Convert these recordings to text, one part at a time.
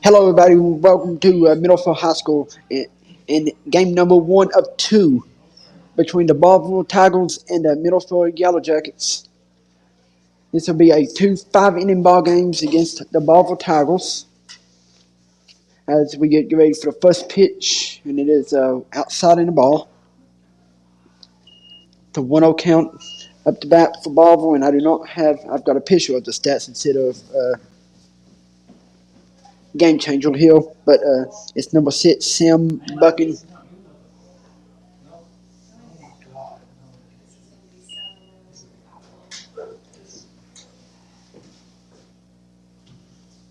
Hello, everybody. Welcome to Middlesboro High School in game number 1 of 2 between the Barbourville Tigers and the Middlesboro Yellow Jackets. This will be a 2 5-inning ball games against the Barbourville Tigers as we get ready for the first pitch, and it is outside in the ball. The 1-0 count up to bat for Barbourville, and I've got a picture of the stats instead of game changer here, but it's number 6, Sam Bucking.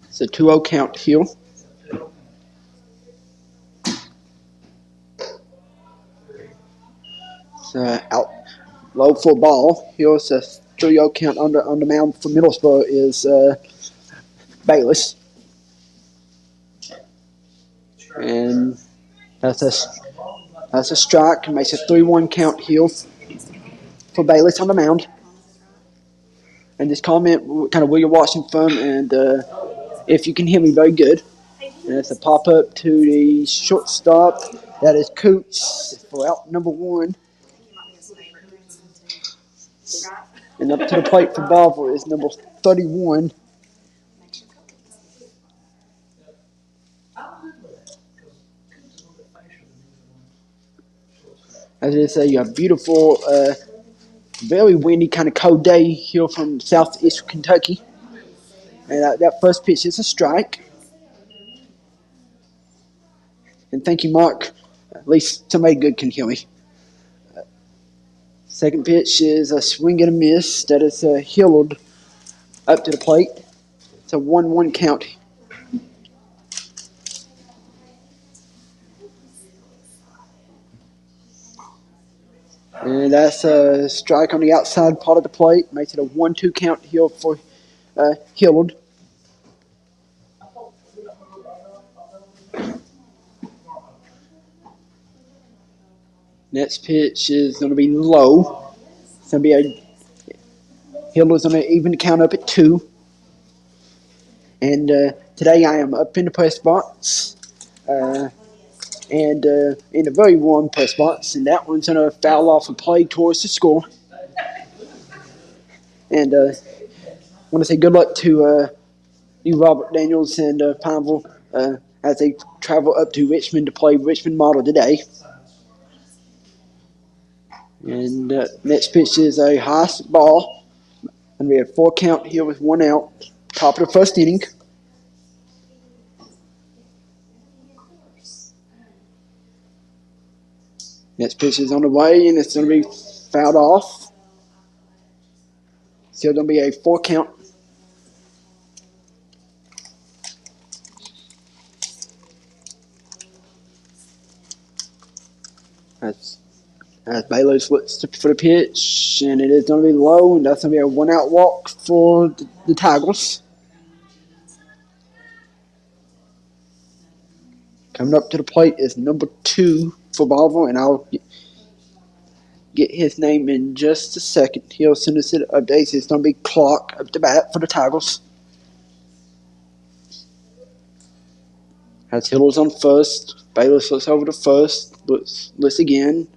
It's a 2-0 count here. It's out low for ball. Here's a 3-0 count on the mound for Middlesboro is Bayless. And that's a strike. It makes a 3-1 count here for Bayless on the mound. And this comment kind of where you're watching from, and if you can hear me very good. And it's a pop up to the shortstop. That is Coots for out number 1. And up to the plate for Barbourville is number 31. As it is a beautiful, very windy, kind of cold day here from southeast Kentucky. And that first pitch is a strike. And thank you, Mark. At least somebody good can hear me. Second pitch is a swing and a miss. That is Hillard up to the plate. It's a 1-1 count. And that's a strike on the outside part of the plate. Makes it a 1-2 count here for Hillard. Next pitch is going to be low. It's going to be Hiller's going to even the count up at 2. And today I am up in the press box. And in a very warm press box. And that one's going to foul off a play towards the score. And I want to say good luck to you, Robert Daniels and Pineville, as they travel up to Richmond to play Richmond Model today. And next pitch is a high ball. And we have 4 count here with 1 out. Top of the first inning. Next pitch is on the way, and it's going to be fouled off. Still going to be a 4 count. As Bayless looks for the pitch, and it is going to be low, and that's going to be a 1-out walk for the Tigers. Coming up to the plate is number 2 for Barbourville, and I'll get his name in just a second. He'll send us updates. It's going to be Clark up to bat for the Tigers. Has Hillers on first. Bayless looks over to first. Looks again.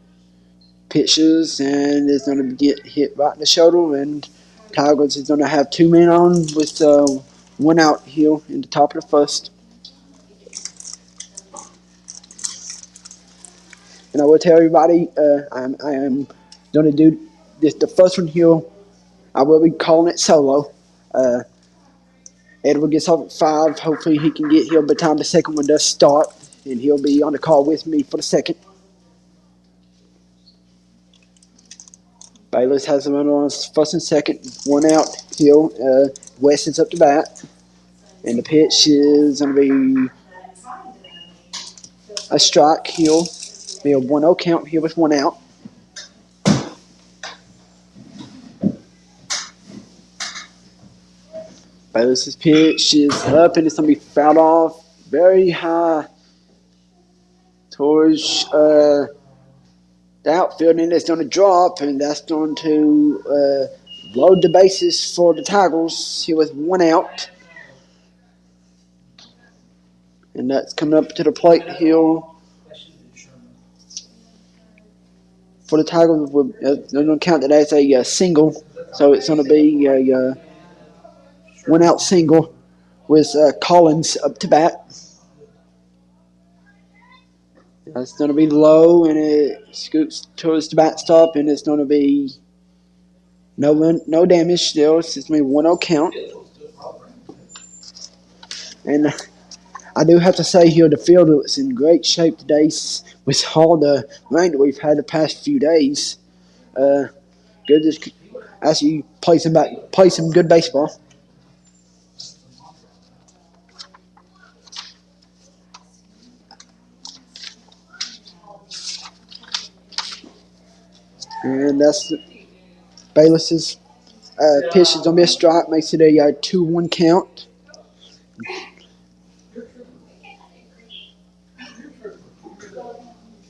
Pitches, and is going to get hit right in the shoulder, and Tigers is going to have 2 men on with 1 out here in the top of the first. And I will tell everybody, I am going to do this. The first one here, I will be calling it solo. Edward gets off at 5. Hopefully he can get here by the time the second one does start, and he'll be on the call with me for the second. Bayless has a runner on first and second, 1 out here. West is up to bat. And the pitch is going to be a strike here. Be a 1-0 count here with 1 out. Bayless's pitch is up, and it's going to be fouled off very high towards the outfield, and it's going to drop, and that's going to load the bases for the Tigers here with 1 out. And that's coming up to the plate here for the Tigers. They're going to count that as a single. So it's going to be a one-out single with Collins up to bat. It's going to be low, and it scoots towards the backstop, and it's going to be no damage still. It's just going to be 1-0 count. And I do have to say here, the field is in great shape today with all the rain that we've had the past few days. Good as you play some good baseball. And that's Bayless's pitch is going to be a strike, makes it a 2-1 count.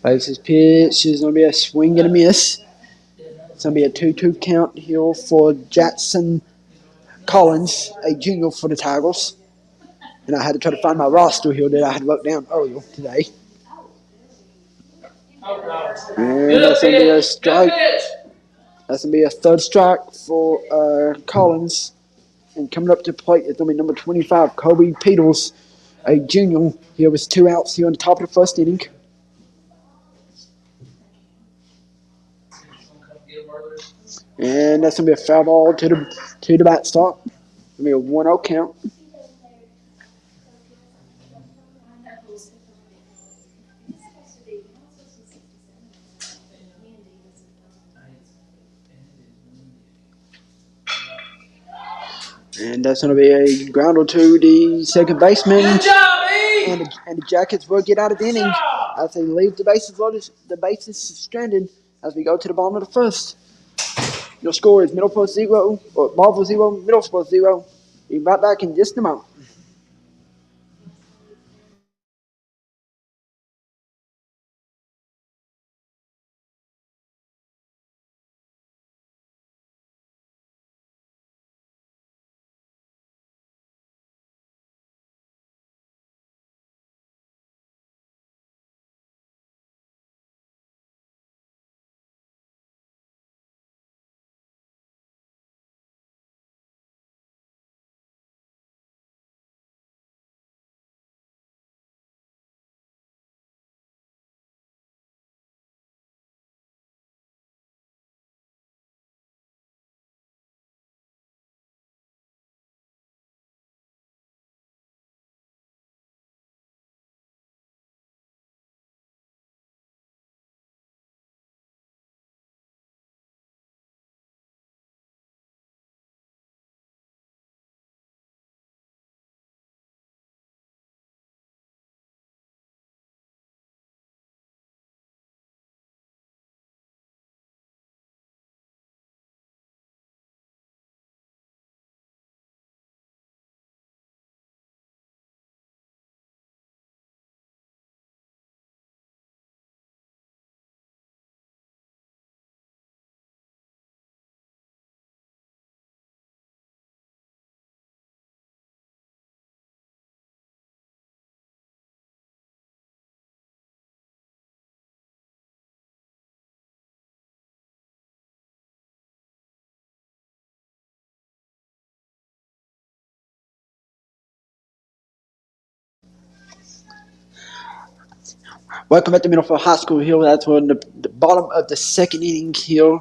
Bayless's pitch is going to be a swing and a miss. It's going to be a 2-2 count here for Jackson Collins, a junior for the Tigers. And I had to try to find my roster here that I had wrote down earlier today. And that's going to be a strike. That's going to be a third strike for Collins. And coming up to the plate is going to be number 25, Kobe Peters, a junior. He was 2 outs here on the top of the first inning. And that's going to be a foul ball to the backstop. It's going to be a 1-0 count. And that's going to be a grounder to the second baseman. Good job, E! And the Jackets will get out of the inning as they leave the bases loaded, the bases stranded as we go to the bottom of the first. Your score is Middlesboro 0, or Barbourville 0, Middlesboro 0. We'll be right back in just a moment. Welcome back to Middlesboro High School here. That's on the bottom of the second inning here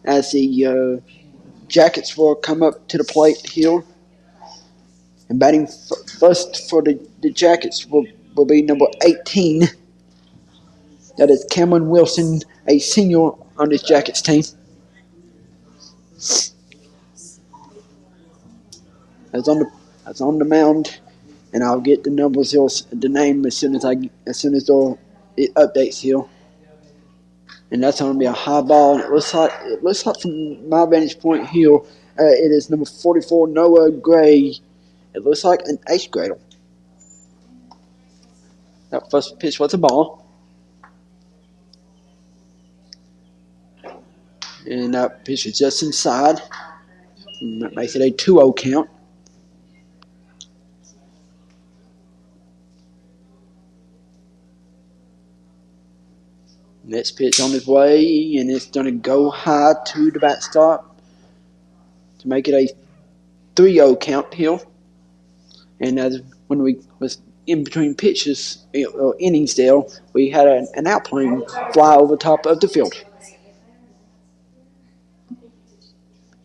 as the Jackets will come up to the plate here. And batting first for the Jackets will be number 18. That is Cameron Wilson, a senior on this Jackets team. That's on the mound, and I'll get the numbers here, the name as soon as it updates here. And that's going to be a high ball. And it looks like from my vantage point here, it is number 44 Noah Gray. It looks like an 8th grader. That first pitch was a ball. And that pitch is just inside. And that makes it a 2-0 count. Next pitch on his way, and it's going to go high to the backstop to make it a 3-0 count here. And as when we was in between pitches, innings there, we had an outplane fly over top of the field.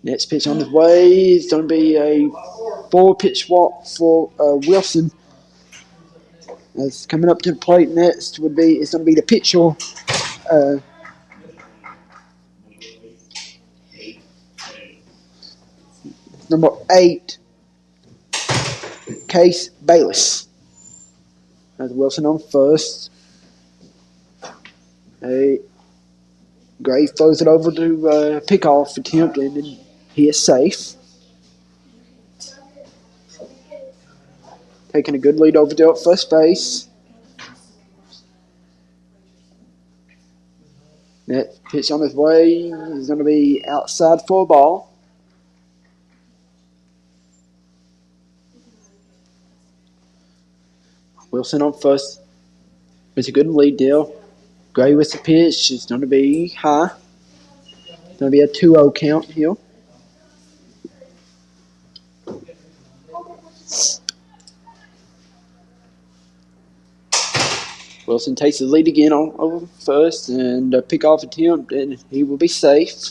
Next pitch on his way is going to be a 4-pitch walk for Wilson. As coming up to the plate next it's going to be the pitcher. Number 8, Case Bayless. As Wilson on first. Gray throws it over to pickoff attempt, and then he is safe. Taking a good lead over there at first base. That pitch on his way is going to be outside for a ball. Wilson on first. It's a good lead deal. Gray with the pitch is going to be high. It's going to be a 2-0 count here. Wilson takes the lead again over first and a pickoff attempt, and he will be safe.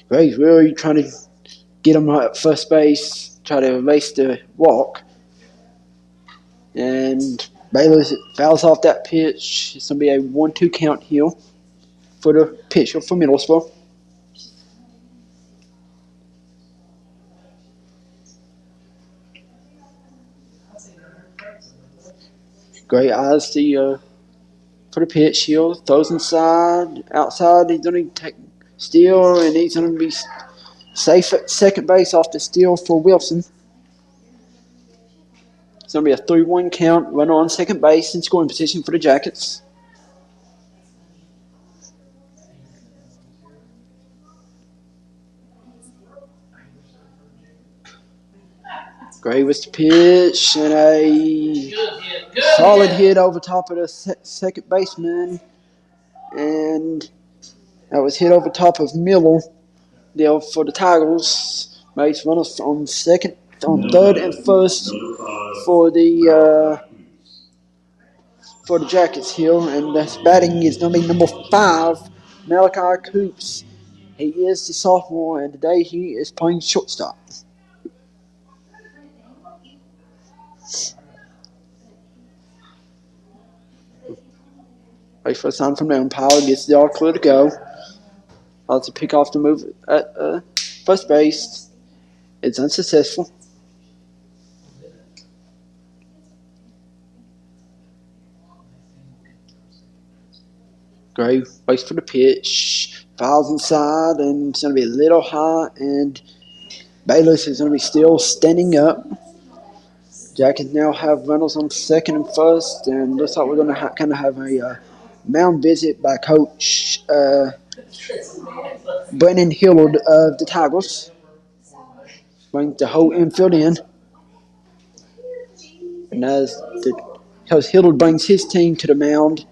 Gray's really trying to get him right at first base, try to erase the walk. And Bayless fouls off that pitch. It's going to be a 1-2 count here for the pitcher for Middlesboro. Gray eyes for the pitch here. Throws inside, outside. He's going to take steal, and he's going to be safe at second base off the steal for Wilson. It's going to be a 3-1 count. Runner on second base in scoring position for the Jackets. Gray with the pitch, and a solid hit over top of the second baseman. And that was hit over top of Miller there for the Tigers. Makes runners on third and first for the Jackets here. And that's batting is going to be number 5, Malachi Coops. He is the sophomore, and today he is playing shortstop. Wait for a sign from the umpire. Gets the all clear to go. I'll to pick off the move at first base. It's unsuccessful. Gray waits for the pitch. Fouls inside, and it's going to be a little high. And Bayless is going to be still standing up. Jackets now have runners on second and first, and looks like we're going to kind of have a mound visit by Coach Brennan Hillard of the Tigers. Brings the whole infield in. And as Coach Hillard brings his team to the mound,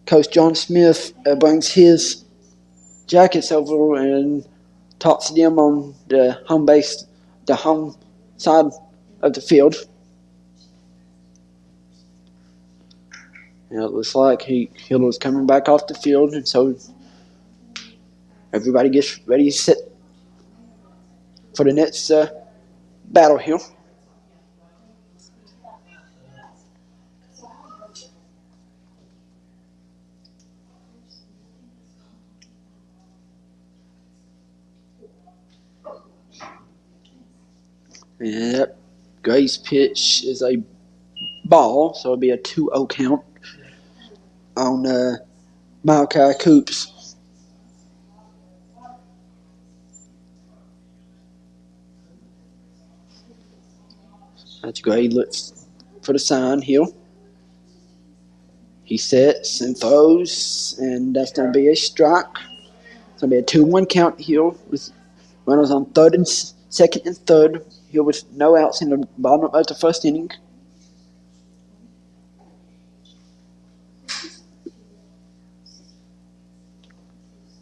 Coach John Smith brings his Jackets over and talks to them on the home base, the home side of the field. And it looks like Hiller's coming back off the field, and so everybody gets ready to sit for the next battle here. Yep, Gray's pitch is a ball, so it'll be a 2-0 count on Malachi Coops. That's Gray looks for the sign here. He sets and throws, and that's going to be a strike. It's going to be a 2-1 count here with runners on third and second and third here with no outs in the bottom of the first inning.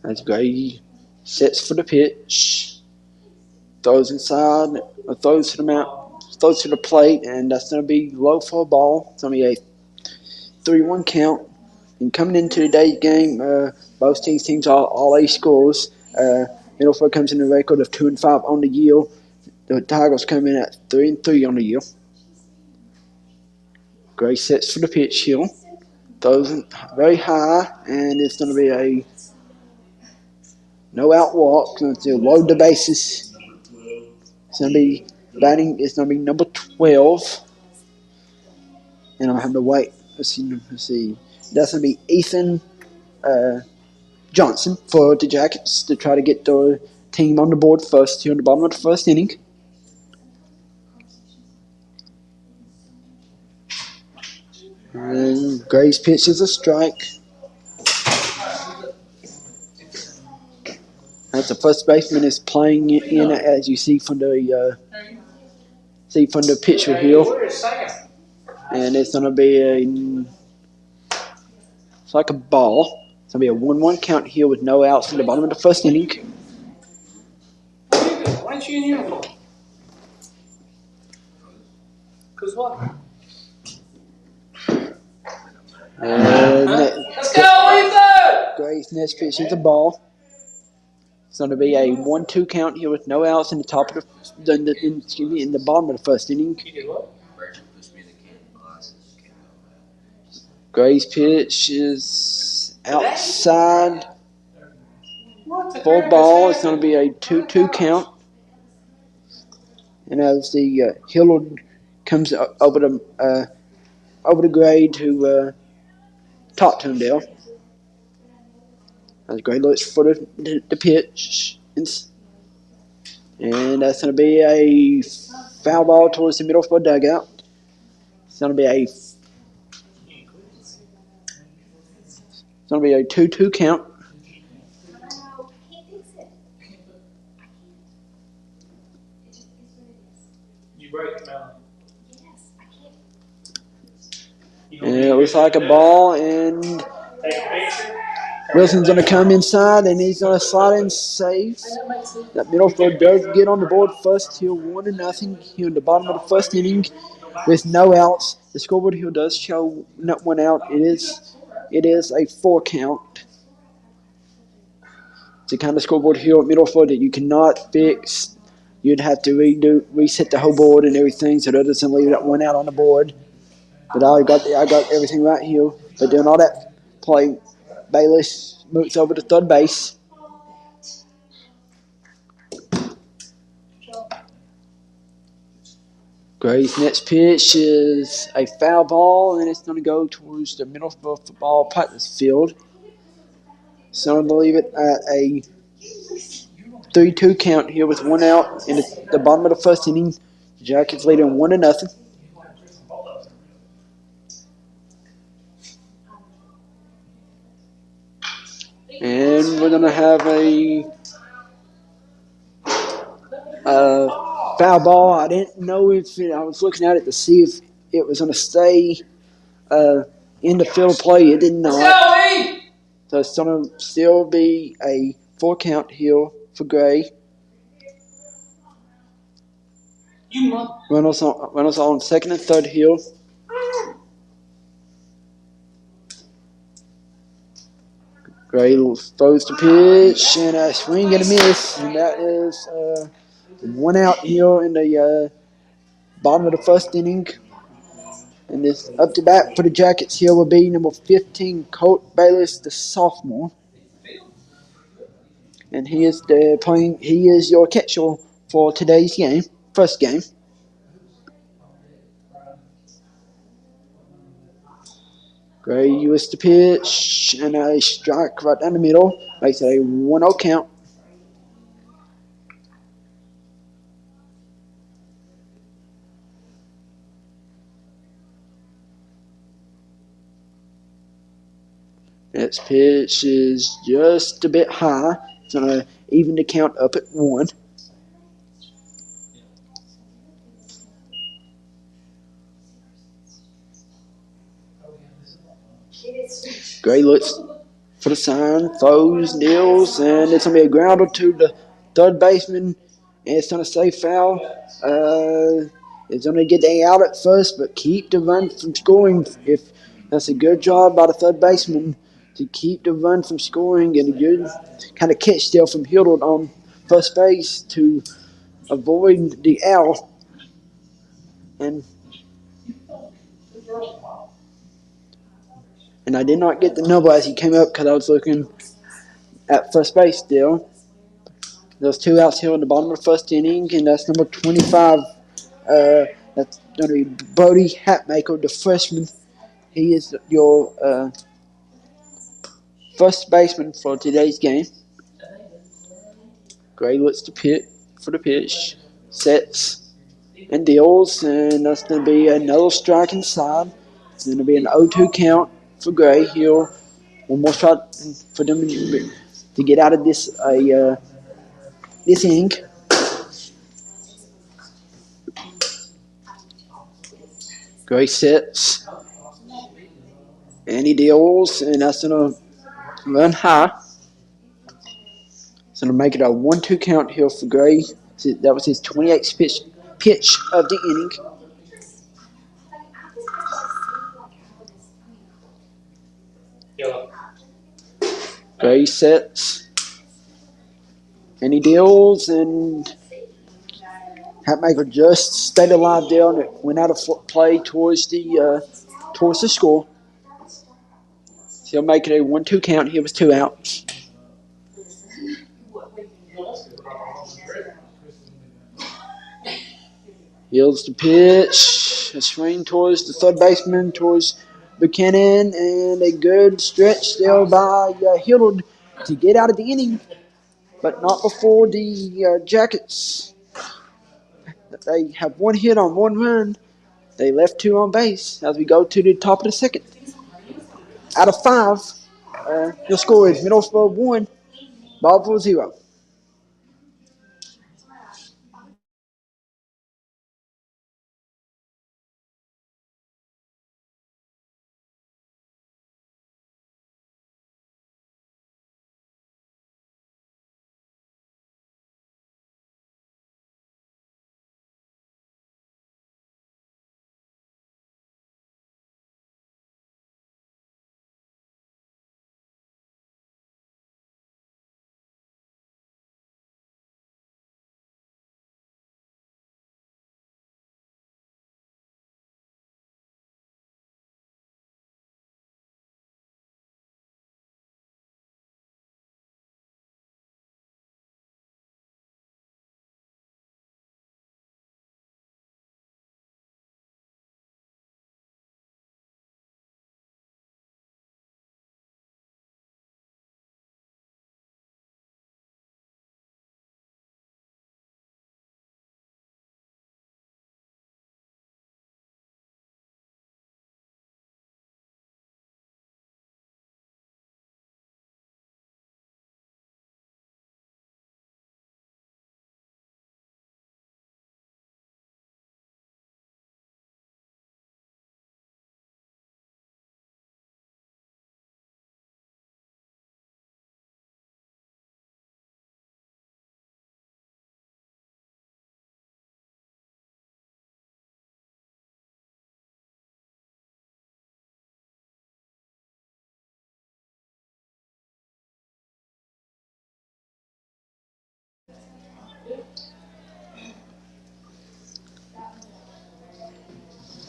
As Gray sets for the pitch, throws inside, throws to the mount, throws to the plate, and that's going to be low for a ball. It's going to be a 3-1 count. And coming into today's game, both teams are all A scores. Middlesboro comes in a record of 2-5 on the year. The Tigers come in at 3-3 on the year. Gray sets for the pitch here. Throws it very high, and it's going to be a no out walk. Going to load the bases. It's going to be batting. It's going to be number 12, and I'm having to wait. Let's see. That's going to be Ethan Johnson for the Jackets to try to get the team on the board first here in the bottom of the first inning. And Gray's pitch is a strike. As the first baseman is playing in, as you see from the picture here, and it's going to be it's like a ball. It's going to be a 1-1 count here with no outs in the bottom of the first inning. Why aren't you in uniform? Because what? Let's go, Ethan! Gray's next pitch is a ball. It's going to be a 1-2 count here with no outs in the top of in the bottom of the first inning. Gray's pitch is outside for ball. It's going to be a 2-2 count. And as the Hillard comes over the Gray to talk to him there. As Gray looks for the pitch. And that's going to be a foul ball towards the Middlesboro dugout. It's going to be a 2-2 count. You break it down. And it looks like a ball, and Wilson's going to come inside, and he's going to slide in safe. That Middlesboro does get on the board first here, 1-0 here in the bottom of the first inning with no outs. The scoreboard here does show not one out. It is a 4 count. It's the kind of scoreboard here at Middlesboro that you cannot fix. You'd have to reset the whole board and everything, so that doesn't leave that one out on the board. But I got everything right here. But doing all that play, Bayless moves over to third base. Gray's next pitch is a foul ball, and it's going to go towards the Middlesboro football practice field. So I believe it at a 3-2 count here with 1 out in the bottom of the first inning. The Jackets leading 1-0. And we're going to have a foul ball. I didn't know I was looking at it to see if it was going to stay in the field of play. It did not. So it's going to still be a 4 count here for Gray. Reynolds on second and third here. Gray throws the pitch, and a swing and a miss. And that is 1 out here in the bottom of the first inning. And this up to bat for the Jackets here will be number 15, Colt Bayless, the sophomore. And he is your catcher for today's game, first game. Gray used the pitch, and a strike right down the middle. Makes it a 1-0 count. Next pitch is just a bit high. It's going to even the count up at 1. Gray looks for the sign, throws, kneels, and it's going to be a grounder to the third baseman, and it's going to say foul. It's going to get the out at first, but keep the run from scoring. If that's a good job by the third baseman to keep the run from scoring, and a good kind of catch still from Hiddled on first base to avoid the out. And I did not get the number as he came up because I was looking at first base still. There's 2 outs here in the bottom of the first inning, and that's number 25. That's going to be Brody Hatmaker, the freshman. He is your first baseman for today's game. Gray looks to pit for the pitch, sets and deals, and that's going to be another strike inside. It's going to be an 0-2 count for Gray here. One more shot for them to get out of this inning. Gray sets, and he deals, and that's going to run high. It's going to make it a 1-2 count here for Gray. That was his 28th pitch of the inning. Yellow. Gray sets, and he deals, and Hatmaker just stayed alive there, and it went out of play towards the score. So he'll make it a 1-2 count. He was 2 outs. Yields the pitch, a swing towards the third baseman, towards Buchanan, and a good stretch there by Hiddled to get out of the inning, but not before the Jackets. They have 1 hit on 1 run. They left 2 on base as we go to the top of the second. Out of 5, your score is Middlesboro 1, Barbourville 0.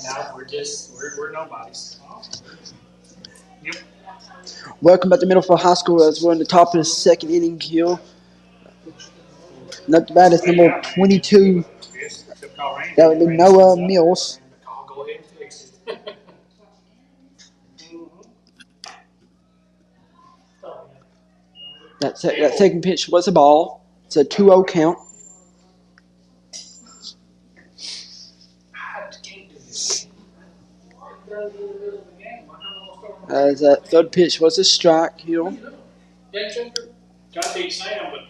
Now we're nobodies. Yep. Welcome back to Middlesboro High School as we're in the top of the second inning here. Not bad, it's number 22. That would be Noah Mills. Go ahead and fix it. That second pitch was a ball. It's a 2-0 count. As that third pitch was a strike here. Yeah, Joker. Try to take Sam, but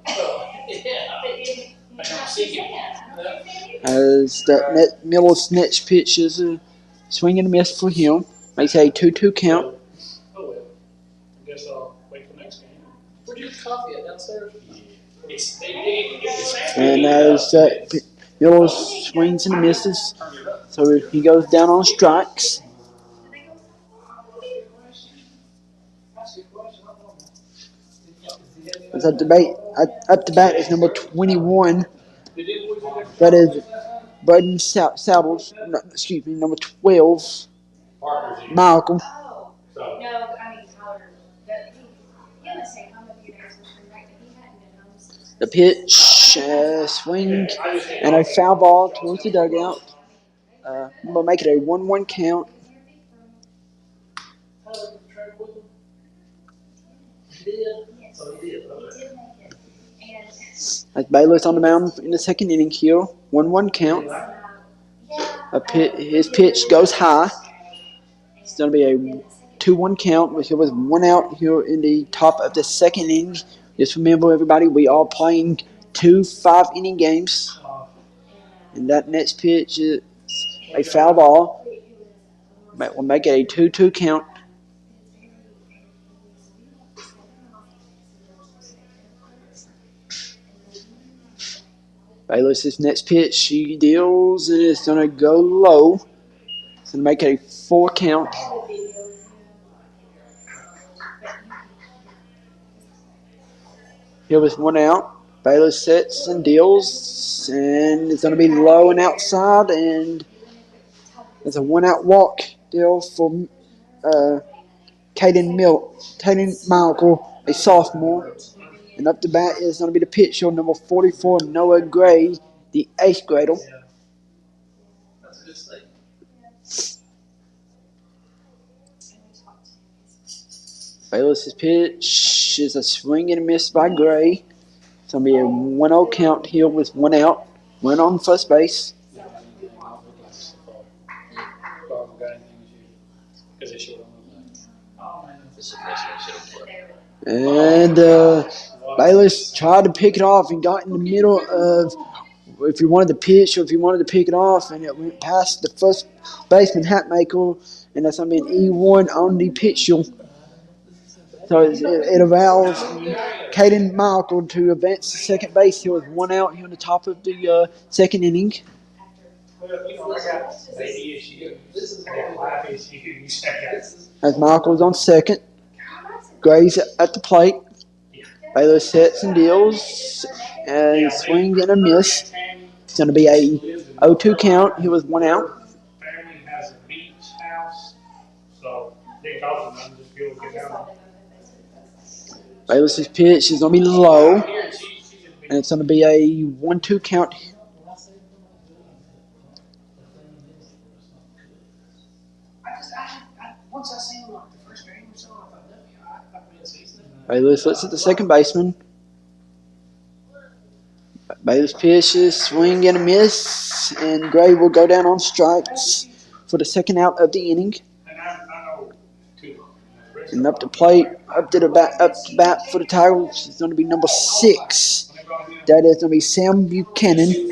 I don't see him. As that Miller's next pitch is a swing and a miss for him. Makes a 2-2 count. guess I'll wait for next game. Where'd you get the coffee at downstairs? And as Miller swings and misses, so he goes down on strikes. As up to bat is number 21. That is Braden Saddles. No, excuse me, number 12, Malcolm. The pitch, swing, and a foul ball towards the dugout. We'll make it a 1-1 count. As Baylor's on the mound in the second inning here, 1-1 count. His pitch goes high. It's going to be a 2-1 count. With one out here in the top of the second inning. Just remember, everybody, we are playing 2 5-inning games. And that next pitch is a foul ball. We'll make it a 2-2 count. Baylor's next pitch, she deals, and it's going to go low. It's going to make it a 4 count. Here with one out. Baylor sets and deals, and it's going to be low and outside, and it's a 1-out walk deal for Caden Michael, a sophomore. And up to bat is going to be the pitcher, number 44, Noah Gray, the 8th grader. Baylor's pitch is a swing and a miss by Gray. It's going to be a 1-0 count here with 1 out. Run on first base. And Baylor's tried to pick it off and got in the middle of if you wanted to pitch or if you wanted to pick it off, and it went past the first baseman Hatmaker, and that's going to be an E1 on the pitcher. So it allows Caden Michael to advance to second base here with 1 out here on the top of the second inning. As Michael's on second, Gray's at the plate. Baylor sets and deals, and swing and a miss. It's going to be a 0-2 count here with 1 out. Family has a beach house, so they call them just go get down. Baylor's pitch is going to be low, and it's going to be a 1-2 count. Once I seen like the first game or so, I thought, Baylor's looks at the second baseman. Baylor's pitch is swing and a miss, and Gray will go down on strikes for the second out of the inning. And up to plate, up to bat for the Tigers is going to be number 6. That is going to be Sam Buchanan.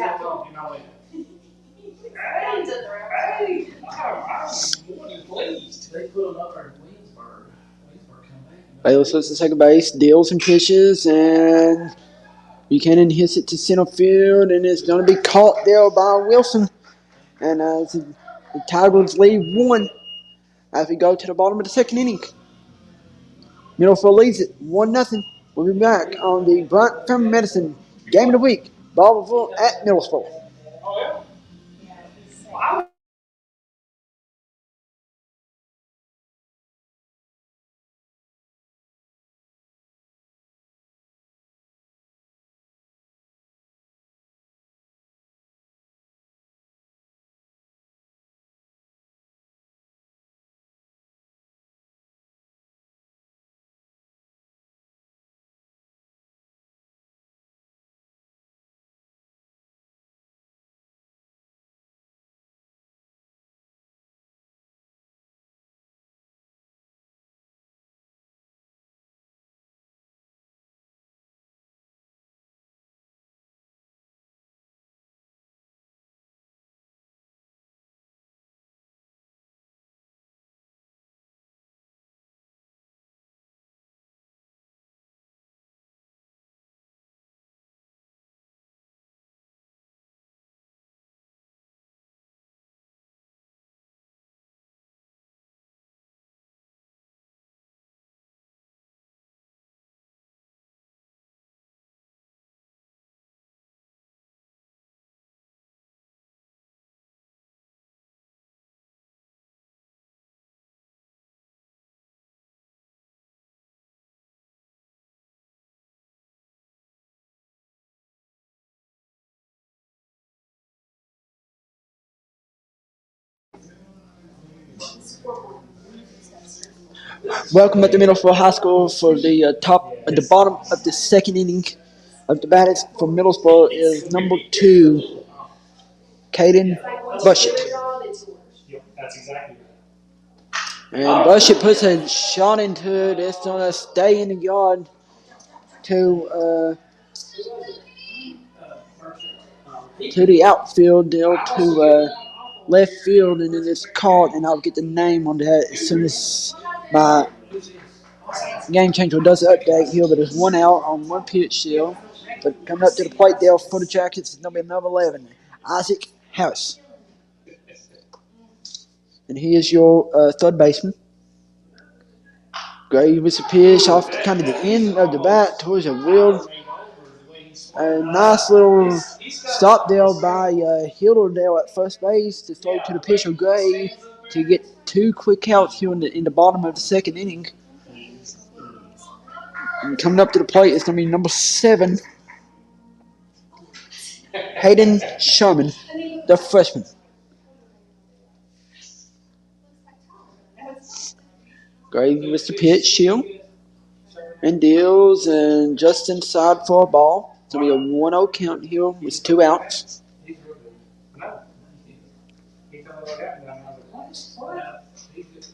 Baylor sits at second base, deals and pitches, and Buchanan hits it to center field, and it's going to be caught there by Wilson. And the Tigers lead 1 as we go to the bottom of the second inning. Middlesboro leads it 1-0. We'll be back on the Bryant Family Medicine Game of the Week. Barbourville at Middlesboro. Welcome at the Middlesboro High School for the the bottom of the second inning of the batters for Middlesboro is number 2, Caden Bushett. Yep, that's exactly right. And Bushett puts a shot into it. It's going to stay in the yard to the outfield, to left field, and then it's caught, and I'll get the name on that as soon as my game changer does the update here. But there's 1 out on 1 pitch still. But coming up to the plate there for the Jackets is going to be number 11, Isaac Harris. And he is your third baseman. Gray with the pitch off kind of the end of the bat towards a real nice little stop there by Hilderdale at first base to throw to the pitcher Gray to get 2 quick outs here in the bottom of the second inning. And coming up to the plate is going to be number 7, Hayden Sherman, the freshman. Gray with the pitch here and deals, and just inside for a ball. It's going to be a 1-0 count here with 2 outs. He's real good. No. He told me what happened. And I was like, he's good.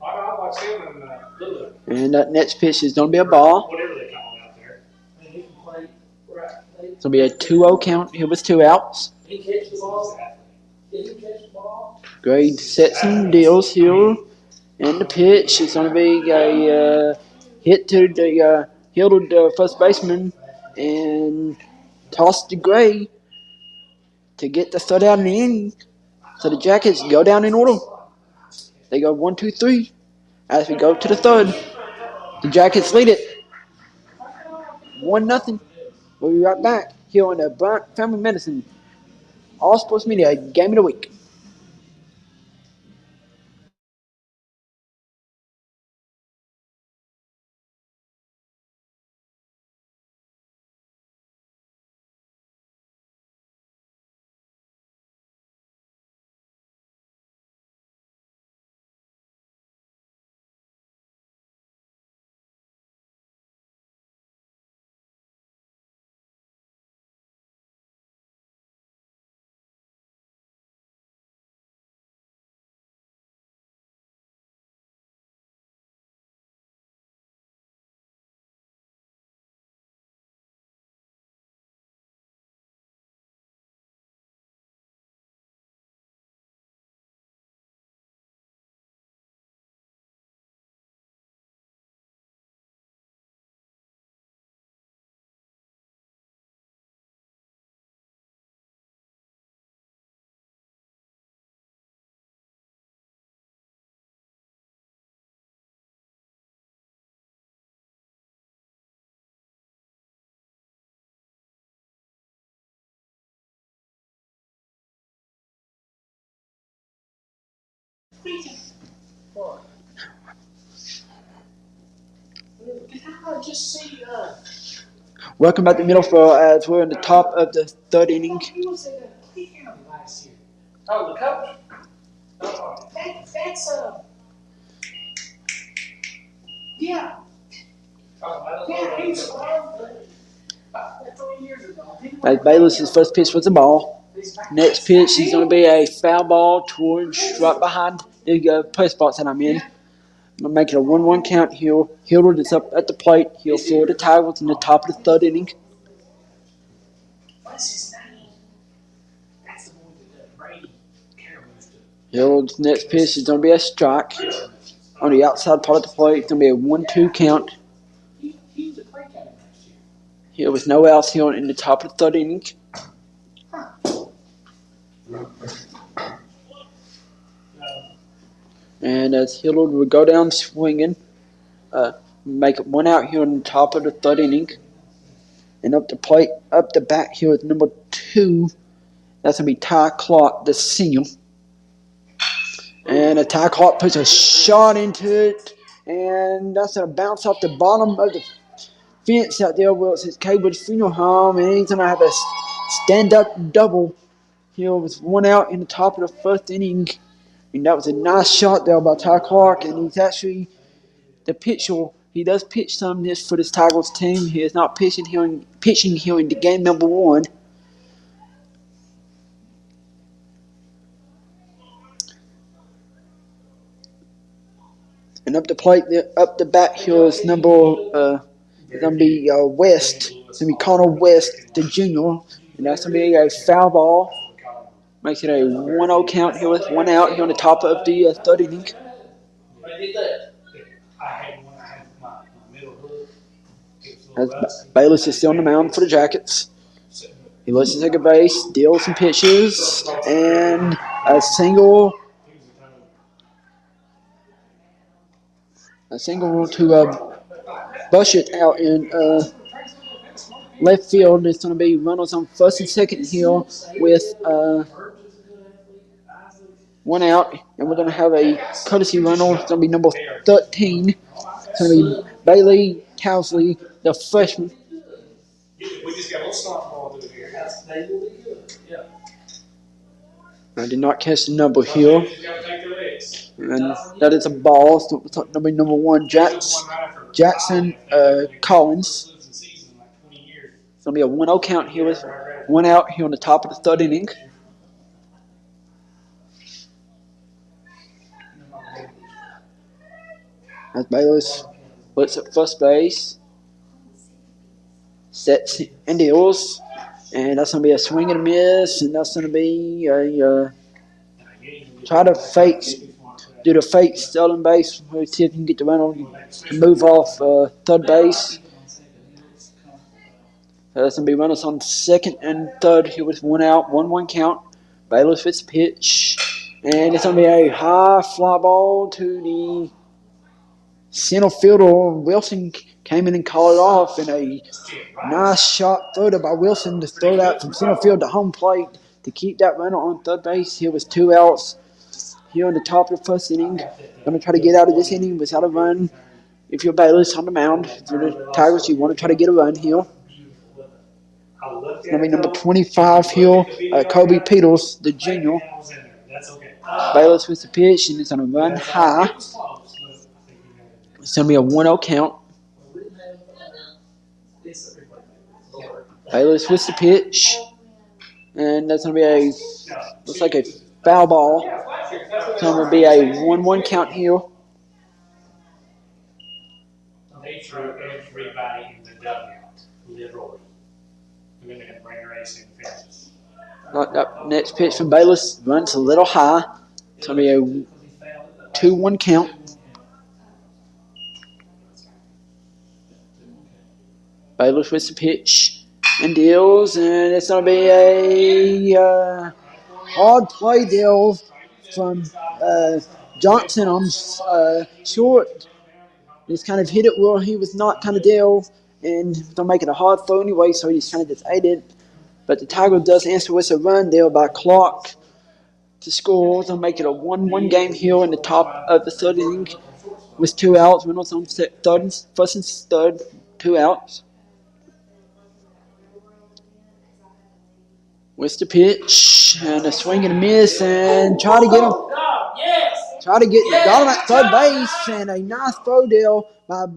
I watched him and Lulu. And that next pitch is going to be a ball. Whatever they call him out there. It's going to be a 2-0 count here with 2 outs. He catch the ball. Did he catch the ball? Gray sets and deals here. And the pitch is going to be a hit to the Hilda first baseman and toss to Gray to get the third out in the inning. So the Jackets go down in order. They go 1, 2, 3. As we go to the third, the Jackets lead it 1-0. We'll be right back here on the Bryant Family Medicine All Sports Media Game of the Week. What? Did I just see Welcome back to Middlesboro as we're in the top of the third inning. he was in the Lee County last year? Oh, the coach? That's yeah. Yeah, he's about 3 years ago. As Bayless's first pitch was a ball. Next pitch is going to be a foul ball towards right behind the press box that I'm in. I'm going to make it a 1-1 count here. Hildred is up at the plate. He'll throw the Tigers in the top of the third inning. What's his name? That's the one that Brady Carroll used to. Hildred's next pitch is going to be a strike. On the outside part of the plate, it's going to be a 1-2 count. He was a play captain last year. Here with no outs here in the top of the third inning. And as Hildred will go down swinging, make it 1 out here in the top of the third inning. And up the bat here with number 2. That's going to be Ty Clark, the senior. And Ty Clark puts a shot into it. And that's going to bounce off the bottom of the fence out there where it says Kaywood Funeral Home. And he's going to have a stand-up double here with 1 out in the top of the first inning And that was a nice shot there by Ty Clark, and he's actually the pitcher. He does pitch some this for this Tigers team. He is not pitching here in the game number 1. And up the plate, up the bat here is it's gonna be West. It's gonna be Connor West, the junior, and that's gonna be a foul ball. Makes it a 1-0 count here with 1 out here on the top of the 3rd inning. As Bayless is still on the mound for the Jackets. He looks to second base, deals some pitches, and a single to Bush it out in left field. It's going to be runners on first and second here with 1 out, and we're going to have a courtesy runner. It's going to be number 13. It's going to be Bailey Towsley, the freshman. We just got a little softball to do here. I did not catch the number here. And that is a ball. So number 1, Jackson Collins. It's going to be a 1-0 count here with 1 out here on the top of the 3rd inning. As Bayless looks at first base, sets and deals, and that's going to be a swing and a miss, and that's going to be a do the fake stolen base, see if you can get the runner to move off 3rd base. So that's going to be runners on 2nd and 3rd here with 1 out, 1-1 count. Bayless with the pitch, and it's going to be a high fly ball to the center fielder. Wilson came in and called it off, and a nice shot thrown by Wilson to throw that from center field to home plate to keep that runner on 3rd base. Here was 2 outs here on the top of the 1st inning. Going to try to get out of this inning without a run. If you're Bayless on the mound, for the Tigers, you want to try to get a run here. It's going to be number 25 here, Kobe Peters, the junior. Bayless with the pitch, and it's going to run high. It's going to be a 1-0 count. Bayless with the pitch, and that's going to be looks like a foul ball. It's going to be a 1-1 count here. They threw everybody in the dugout, literally. We're going to bring racing fences. Up next pitch from Bayless runs a little high. It's going to be a 2-1 count. Bayless with the pitch and deals, and it's going to be a hard play deal from Johnson on short. Just kind of hit it where he was not kind of deal, and they'll make it a hard throw anyway, so he just kind of just ate it. But the Tiger does answer with a run deal by Clark to score. They'll make it a 1-1 game here in the top of the 3rd inning with 2 outs. Reynolds on first and 3rd, 2 outs. With the pitch and a swing and a miss, and got him at 3rd base, and a nice throw deal by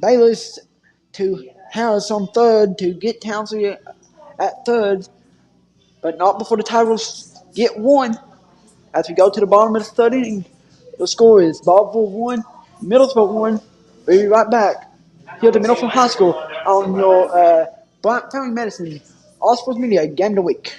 Bayless to Harris on 3rd to get Townsley at 3rd, but not before the Tigers get 1. As we go to the bottom of the 3rd inning, the score is Barbourville 1, Middlesboro 1. We'll be right back here at the Middlesboro High School on your Bryant Family Medicine All Sports Media Game of the Week.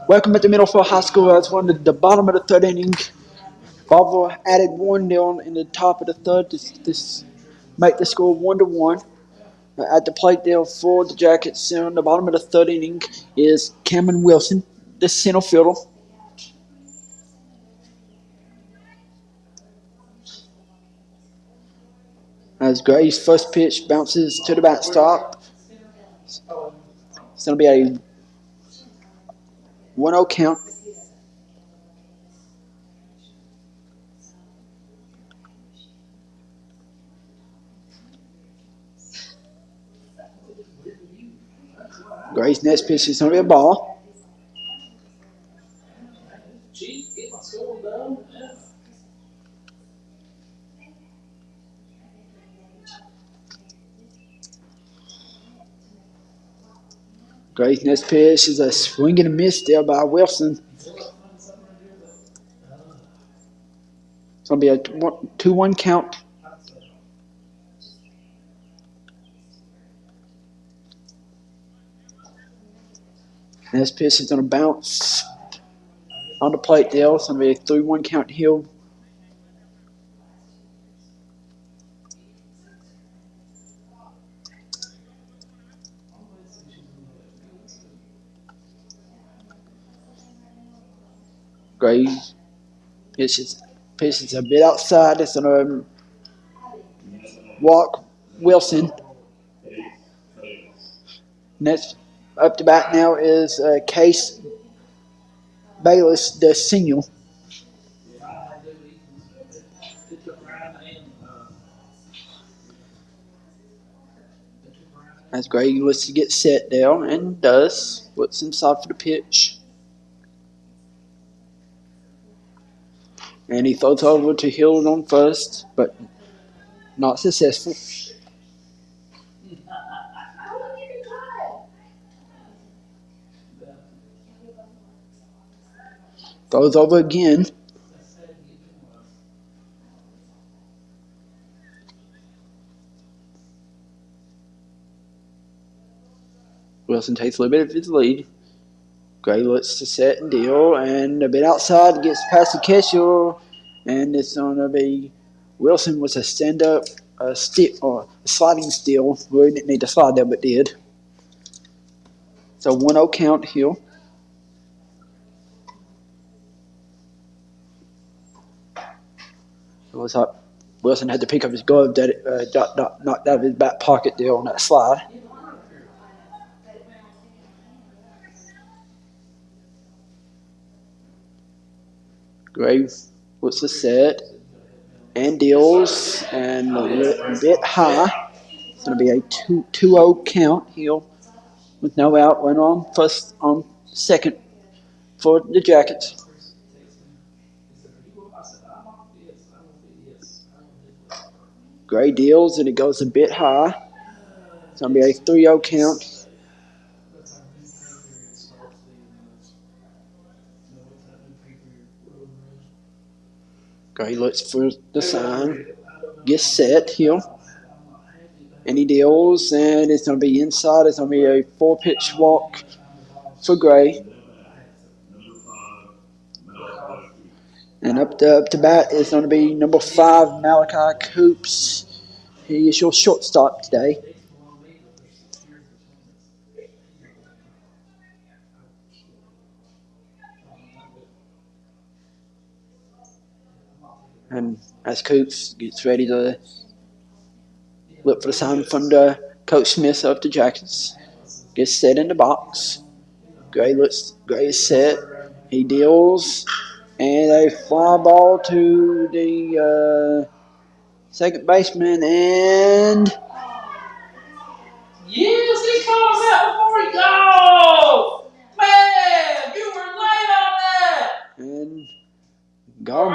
Welcome at the Middlesboro High School. That's one at the bottom of the third inning. Barbourville added one down in the top of the third to make the score 1-1. At the plate there for the Jackets on the bottom of the third inning is Cameron Wilson, the center fielder. As Gray's first pitch bounces to the backstop. It's going to be a 1-0 count. Gray's next pitch is going to be a ball. Chief, get my school done. Yeah. Gray's next pitch is a swing and a miss there by Wilson. It's going to be a 2-1 count. Next pitch is going to bounce on the plate there. It's going to be a 3-1 count here. Gray pitches a bit outside. It's going to walk Wilson. Next up to bat now is Case Bayless, the senior. As Gray looks to get set there and does. Looks inside for the pitch. And he throws over to Hill on first, but not successful. Throws over again. Wilson takes a little bit of his lead. Gray looks to set and deal, and a bit outside, gets past the catcher, and it's going to be Wilson with a stand-up stick or a sliding steal. We didn't need to slide there, but did. So 1-0 count here. It was up. Wilson had to pick up his glove that knocked out of his back pocket there on that slide. Gray puts the set and deals and a bit high. It's going to be a 2-0 count here with no out. Went on first on second for the Jackets. Gray deals and it goes a bit high. It's going to be a 3-0 count. Gray looks for the sign, gets set here, and he deals, and it's going to be inside. It's going to be a 4-pitch walk for Gray. And up to bat is going to be number 5, Malachi Coops. He is your shortstop today. And as Coops gets ready to look for the sign from the Coach Smith of the Jackets, gets set in the box. Gray is set. He deals, and a fly ball to the second baseman, and Yes, he called that before he go! Man, you were late on that! and got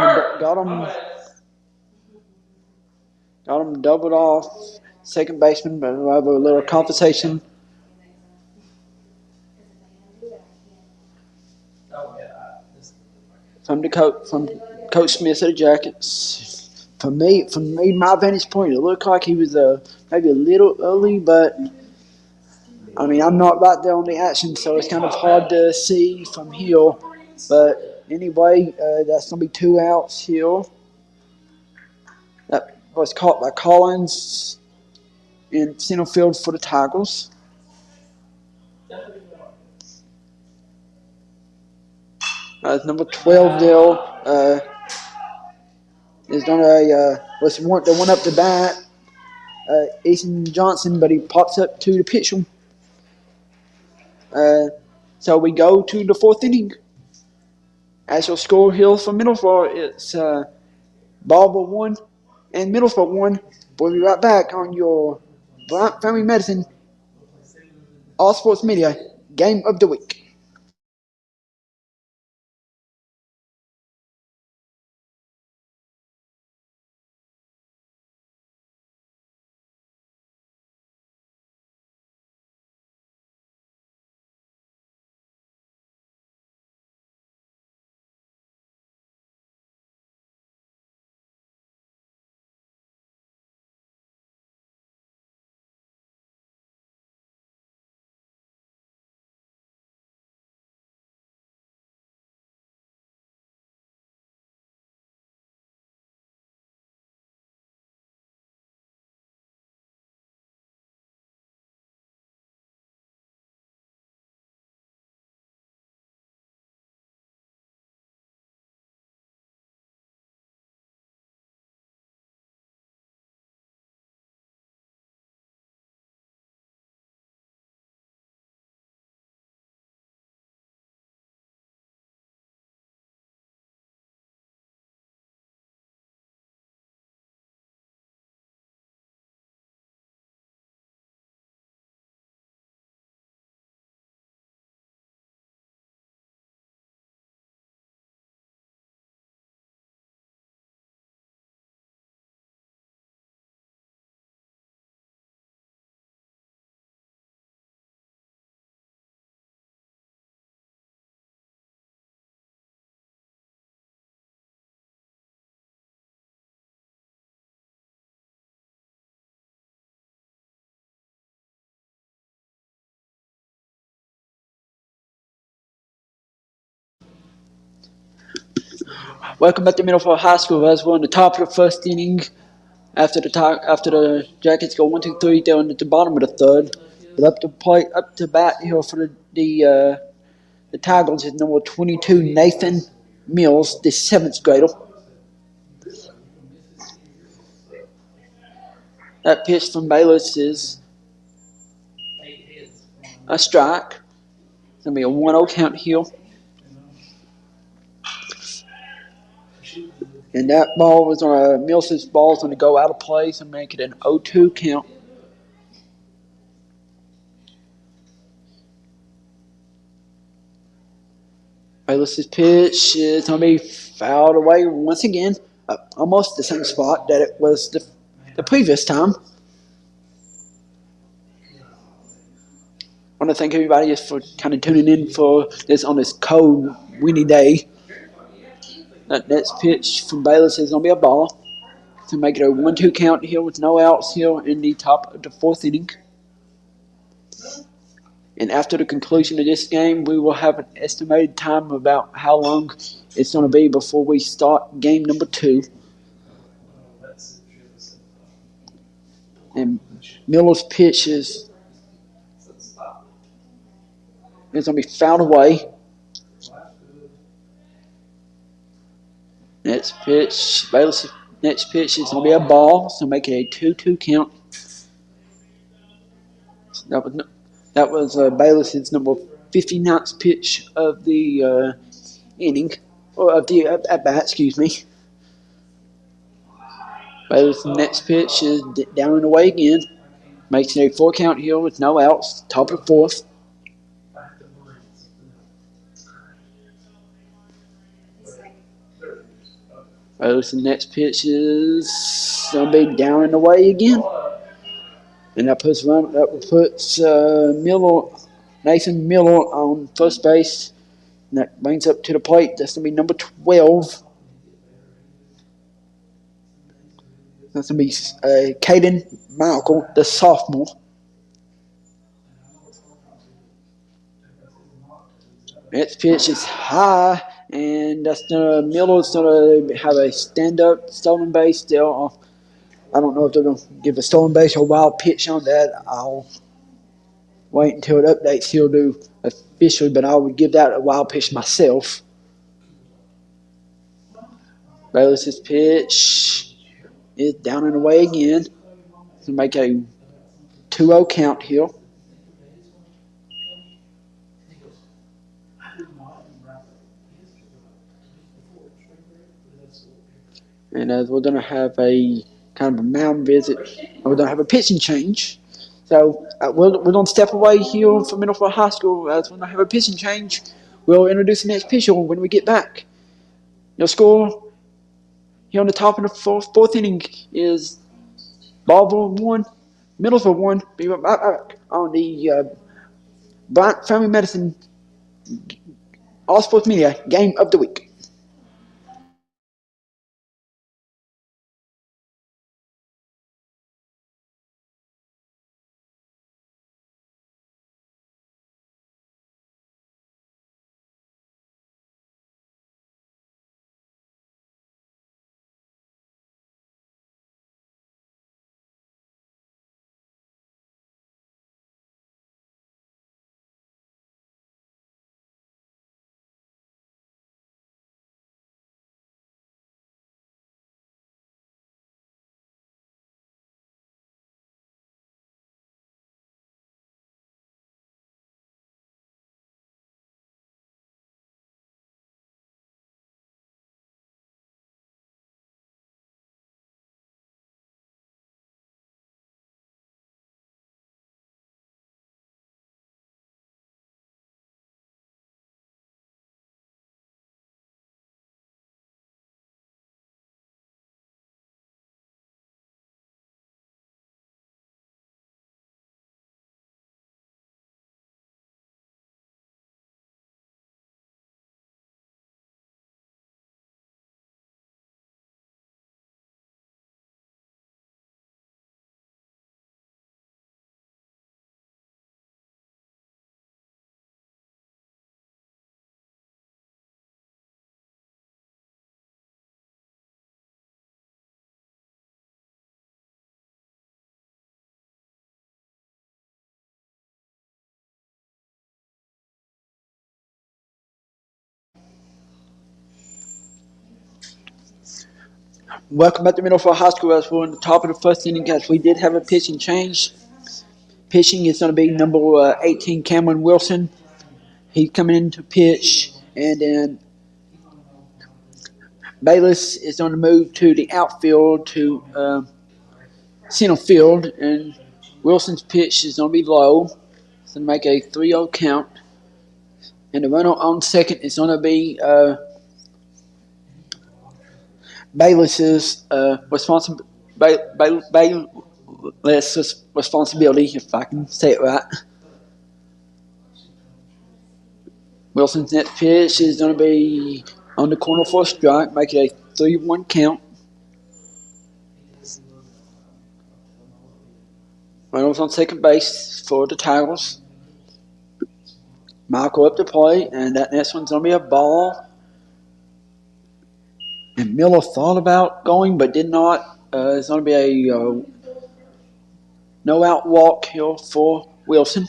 him doubled off second baseman, but we'll have a little conversation. From Coach Smith of the Jackets. From my vantage point, it looked like he was maybe a little early, but I mean, I'm not right there on the action, so it's kind of hard to see from here. But anyway, that's going to be 2 outs here. That was caught by Collins in center field for the Tigers. Number 12 there is going to was the one up to bat, Ethan Johnson, but he pops up to the pitch him. So we go to the 4th inning. As your score here for Middlesboro, it's Barbourville 1 and Middlesboro 1. We'll be right back on your Bryant Family Medicine All Sports Media Game of the Week. Welcome back to Middlesboro High School as we're on the top of the 1st inning. After the Jackets go 1, 2, 3 down at the bottom of the 3rd, but up to bat here for the Tigers is number 22 Nathan Mills, the 7th grader. That pitch from Bayless is a strike. It's gonna be a 1-0 count here. And that ball was on Mills's ball is going to go out of place and make it an 0-2 count. Bayless's pitch is going to be fouled away once again, almost the same spot that it was the previous time. I want to thank everybody just for kind of tuning in for this on this cold, windy day. That next pitch from Bayless is going to be a ball to make it a 1-2 count here with no outs here in the top of the 4th inning. And after the conclusion of this game, we will have an estimated time about how long it's going to be before we start game number 2. And Miller's pitch is going to be fouled away. Bayless' next pitch is going to be a ball, so make it a 2-2 count. That was Bayless' number 59th pitch of the inning, or of the at bat, excuse me. Bayless' next pitch is down and away again. Makes it a 4 count here with no outs, top of 4th. Bayless' next pitch is going to be down and away again. And that puts Nathan Miller on first base. And that brings up to the plate. That's going to be number 12. That's going to be Caden Michael, the sophomore. Next pitch is high, and that's Miller's gonna have a stand-up stolen base still. I don't know if they're gonna give a stolen base or wild pitch on that. I'll wait until it updates. He'll do officially, but I would give that a wild pitch myself. Bayless's pitch is down and away again to make a 2-0 count here. And as we're going to have a kind of a mound visit, we're going to have a pitching change. So we're going to step away here from Middlesboro High School. As we're going to have a pitching change, we'll introduce the next pitcher when we get back. Your score here on the top of the fourth inning is Barbourville 1, Middlesboro 1. Be right back on the Bryant Family Medicine All Sports Media Game of the Week. Welcome back to Middlesboro High School. As we're on the top of the first inning, guys, we did have a pitching change. Pitching is going to be number 18, Cameron Wilson. He's coming in to pitch, and then Bayless is going to move to the outfield to center field, and Wilson's pitch is going to be low. It's going to make a 3-0 count. And the runner on second is going to be Bayless's responsibility, if I can say it right. Wilson's next pitch is going to be on the corner for a strike, making a 3-1 count. Reynolds on second base for the Tigers. Michael up to play, and that next one's going to be a ball. And Miller thought about going, but did not. It's going to be a no-out walk here for Wilson.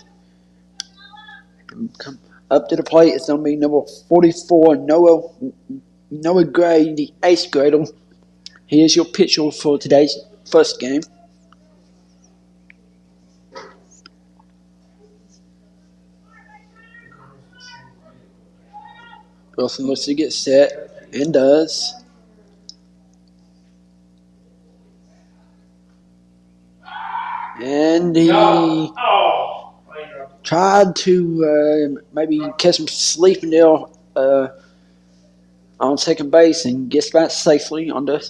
Come up to the plate, it's going to be number 44, Noah Gray, the eighth grader. He is your pitcher for today's first game. Wilson looks to get set, and does. And he tried to maybe catch him sleeping there on second base and gets back safely on the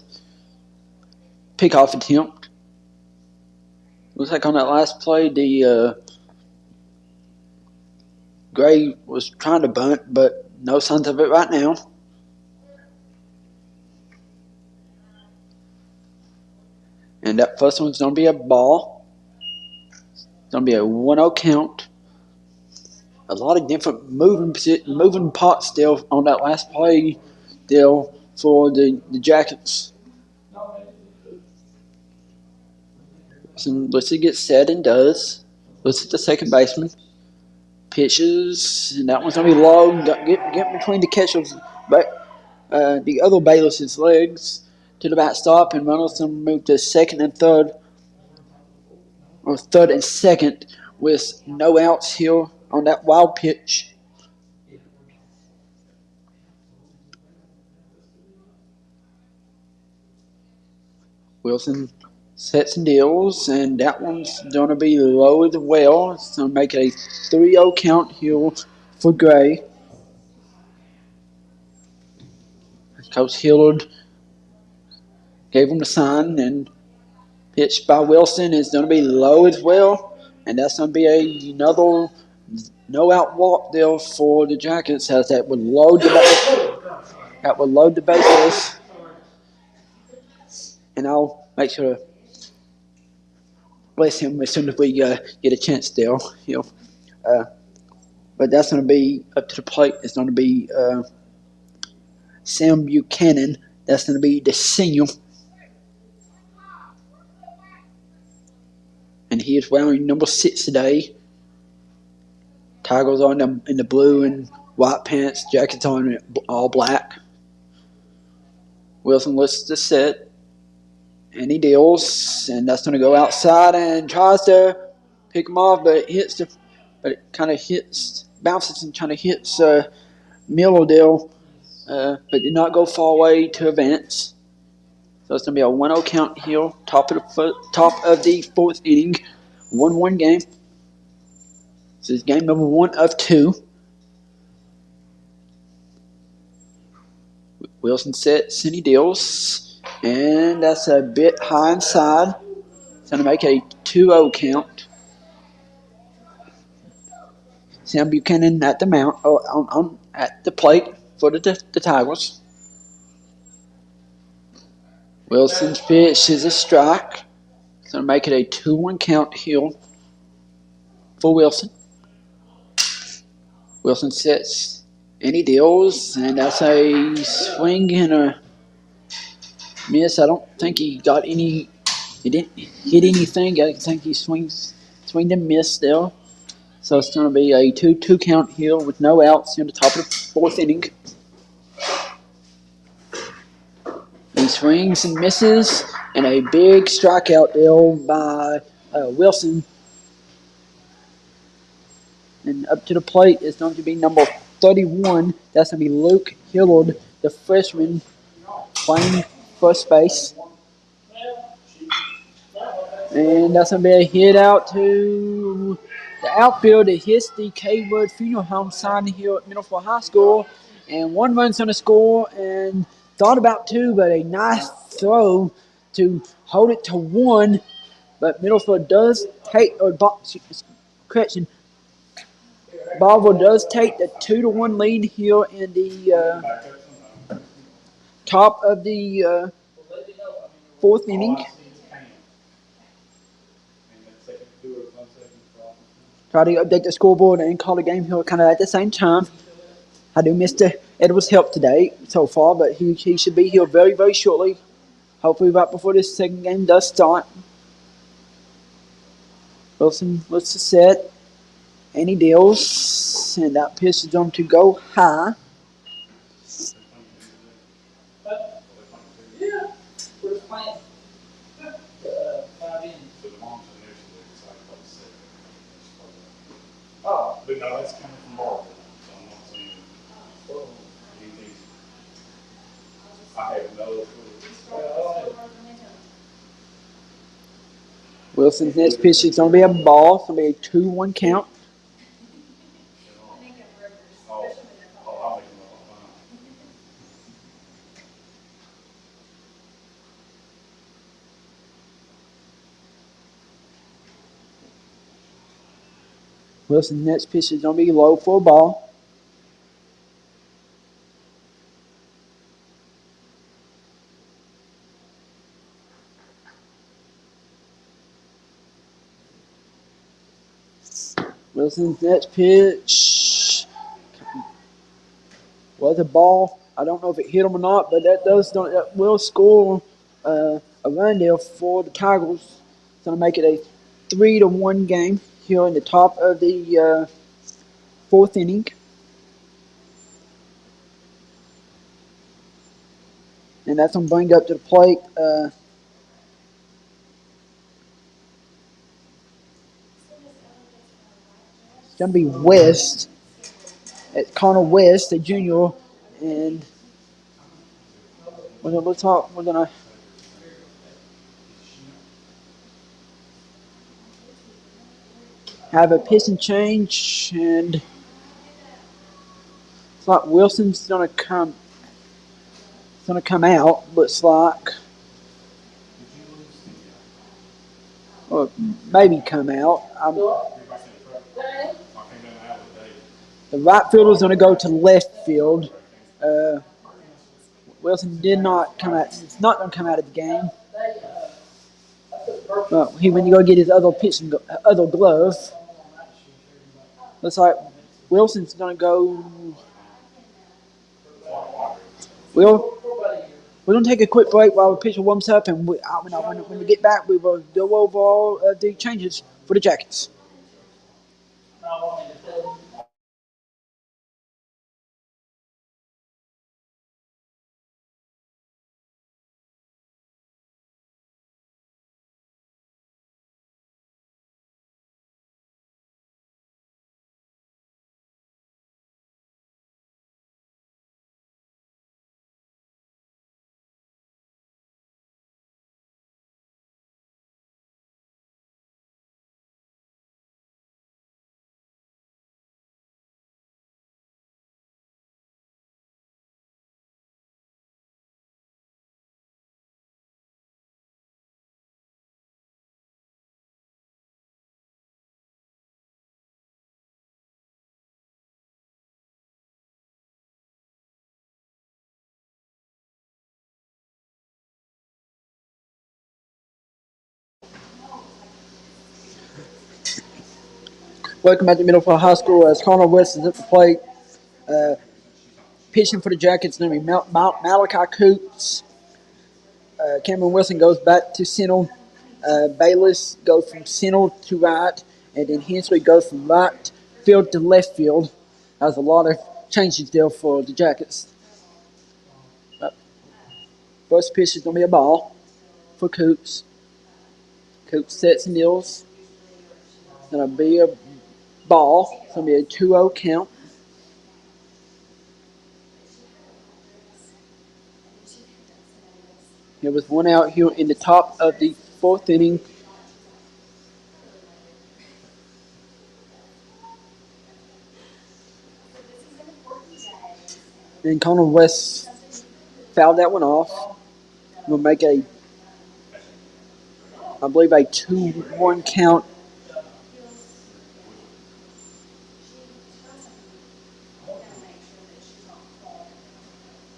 pickoff attempt. Looks like on that last play, the Gray was trying to bunt, but no signs of it right now. And that first one's going to be a ball. It's going to be a 1-0 count. a lot of different moving parts still on that last play still for the Jackets. So let's see, get set and does. Let's hit the second baseman. Pitches, and that one's gonna be low. Get between the catcher's the other Bayless's legs to the backstop, and Reynolds moved to second and third, or third and second, with no outs here on that wild pitch. Wilson sets and deals, and that one's going to be low as well. It's going to make it a 3-0 count here for Gray. Coach Hillard gave him the sign, and pitched by Wilson is going to be low as well. And that's going to be another no-out walk there for the Jackets, as that would load the bases. And I'll make sure to bless him as soon as we get a chance there. But that's going to be up to the plate. It's going to be Sam Buchanan. That's going to be the senior. And he is wearing number 6 today. Tigers on in the blue and white pants. Jackets on all black. Wilson looks to set. And he deals. And that's going to go outside and tries to pick him off, but it kind of hits, bounces and kind of hits Miller, but did not go far away to advance. So it's going to be a 1-0 count here, top of the fourth inning, 1-1 game. This is game number 1 of 2. Wilson sets and he deals, and that's a bit high inside. It's going to make a 2-0 count. Sam Buchanan at the mount, at the plate for the Tigers. Wilson's pitch is a strike. It's going to make it a 2-1 count here for Wilson. Wilson sets and he deals, and that's a swing and a miss. I don't think he got any. He didn't hit anything. I think he swing and miss there. So it's going to be a 2-2 count here with no outs in the top of the fourth inning. He swings and misses, and a big strikeout there by Wilson. And up to the plate is going to be number 31. That's going to be Luke Hillard, the freshman, playing first base. And that's going to be a hit out to the outfield. It hits the Kaywood Funeral Home sign here at Middlesboro High School. And 1 run's going to score, and thought about 2, but a nice throw to hold it to 1. But Middlesboro does take, Barbourville does take the 2-1 lead here in the top of the fourth inning. Try to update the scoreboard and call the game here kind of at the same time. I do miss Edwards' help today so far, but he should be here very, very shortly. Hopefully right before this second game does start. Wilson looks to set, and he deals, and that pitch is going to go high. But no, that's coming from Barbourville, so I'm not saying anything. I have no clue. Wilson's next pitch is going to be a ball. It's going to be a 2-1 count. I'll make him Wilson's next pitch is going to be low for a ball. Wilson's next pitch was a ball. I don't know if it hit him or not, but that will score a run there for the Tigers. It's going to make it a 3-1 game here in the top of the fourth inning. And that's going to bring up to the plate. It's going to be West. It's Connor West, the junior, and we're gonna have a pitching change, and it's like Wilson's gonna come out. Looks like, or maybe come out. The right fielder's gonna go to left field. Uh, Wilson did not come out. It's not gonna come out of the game. He went to go get his other glove. Looks like Wilson's gonna go. We're going to take a quick break while the pitcher warms up, and when we get back, we will go over all the changes for the Jackets. Welcome back to Middlesboro High School as Connor West is at the plate. Uh, Pitching for the Jackets is going to be Malachi Coots. Cameron Wilson goes back to center. Bayless goes from center to right. And then Hensley goes from right field to left field. There's a lot of changes there for the Jackets. First pitch is going to be a ball for Coots. Coots sets and deals. It's going to be a ball. It's going to be a 2-0 count. There was one out here in the top of the fourth inning. And Connor West fouled that one off. We'll make I believe, a 2-1 count.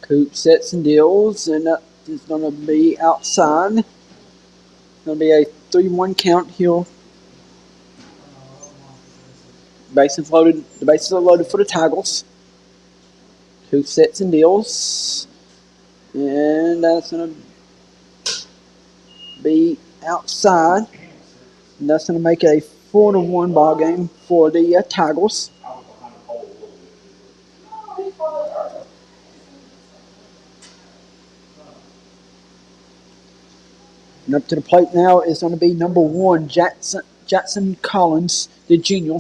Coop sets and deals, and that is going to be outside. It's going to be a 3-1 count here. The bases are loaded for the Tigers. Coop sets and deals, and that's going to be outside. And that's going to make a 4-1 ball game for the Tigers. And up to the plate now is going to be number 1, Jackson Collins, the junior.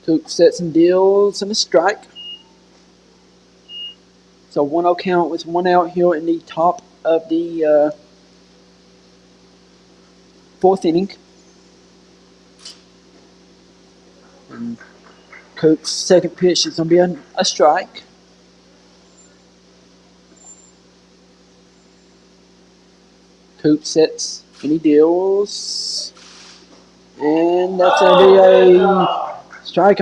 Coop sets and deals and a strike. So 1-0 count with one out here in the top of the fourth inning. And Coop's second pitch is going to be a strike. Coop sets and he deals. And that's going to be a strike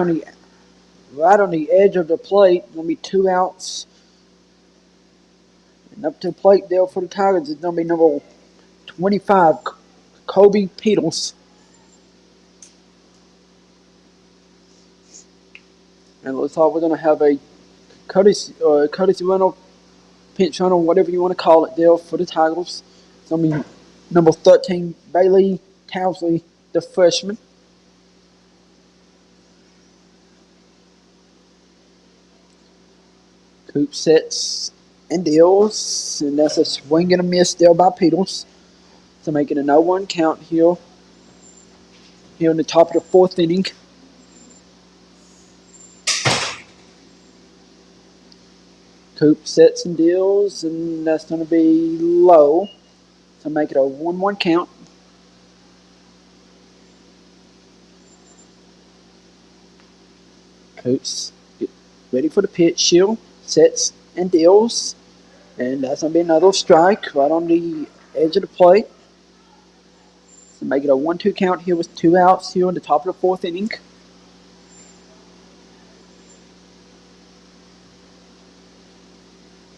right on the edge of the plate. Going to be 2 outs. And up to the plate there for the Tigers is going to be number 25, Kobe Peters. And it looks like we're going to have a courtesy runner, pinch runner, whatever you want to call it, deal for the Tigers. It's going to be number 13, Bailey Towsley, the freshman. Coop sets and deals, and that's a swing and a miss deal by Peters to make it a 0-1 count here in the top of the fourth inning. Coop sets and deals, and that's going to be low to make it a 1-1 count. Coop's ready for the pitch. Shield sets and deals, and that's going to be another strike right on the edge of the plate. So make it a 1-2 count here with 2 outs here in the top of the fourth inning.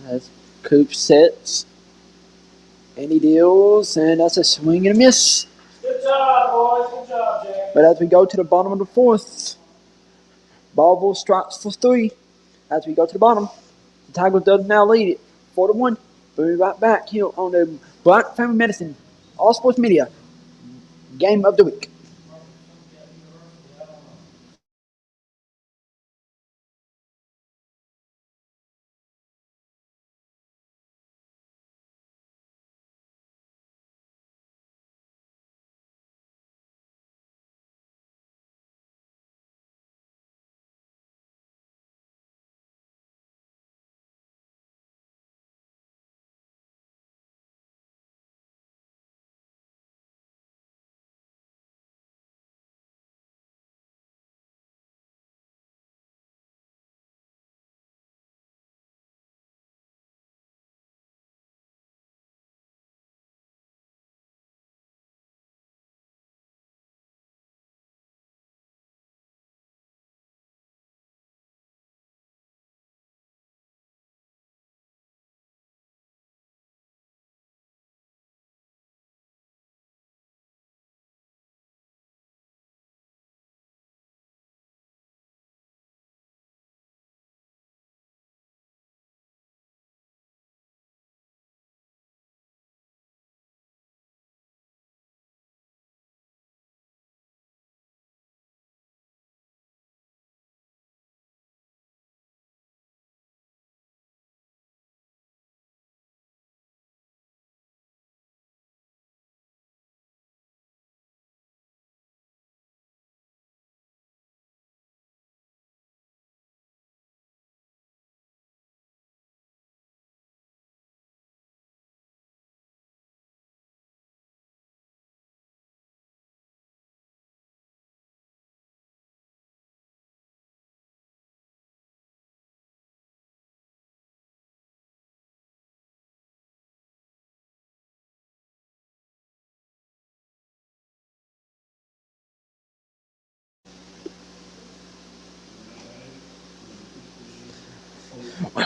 As Coop sets and he deals, and that's a swing and a miss. Good job, boys. Good job, Jack. But as we go to the bottom of the fourth, Barbourville strikes for 3. As we go to the bottom, the Tigers does now lead it 4-1. We'll be right back here on the Bryant Family Medicine All Sports Media Game of the Week.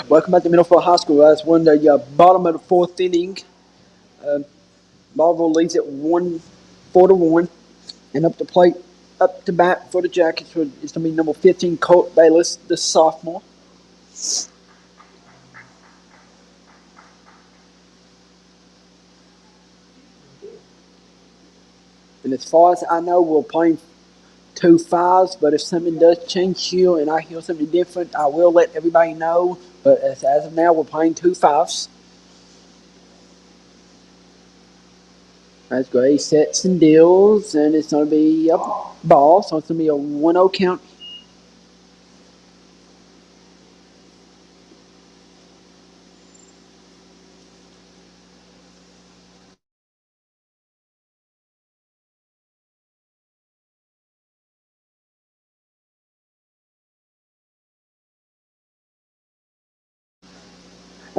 Welcome back to Middlesboro High School. That's one the bottom of the fourth inning. Barbourville leads it 4-1, and up the plate, up to bat for the Jackets. It's going to be number 15, Colt Bayless, the sophomore. And as far as I know, we're playing 2 5s, but if something does change here and I hear something different, I will let everybody know. But as of now, we're playing 2 5s. That's great. Sets and deals, and it's going to be a ball, so it's going to be a 1-0 count.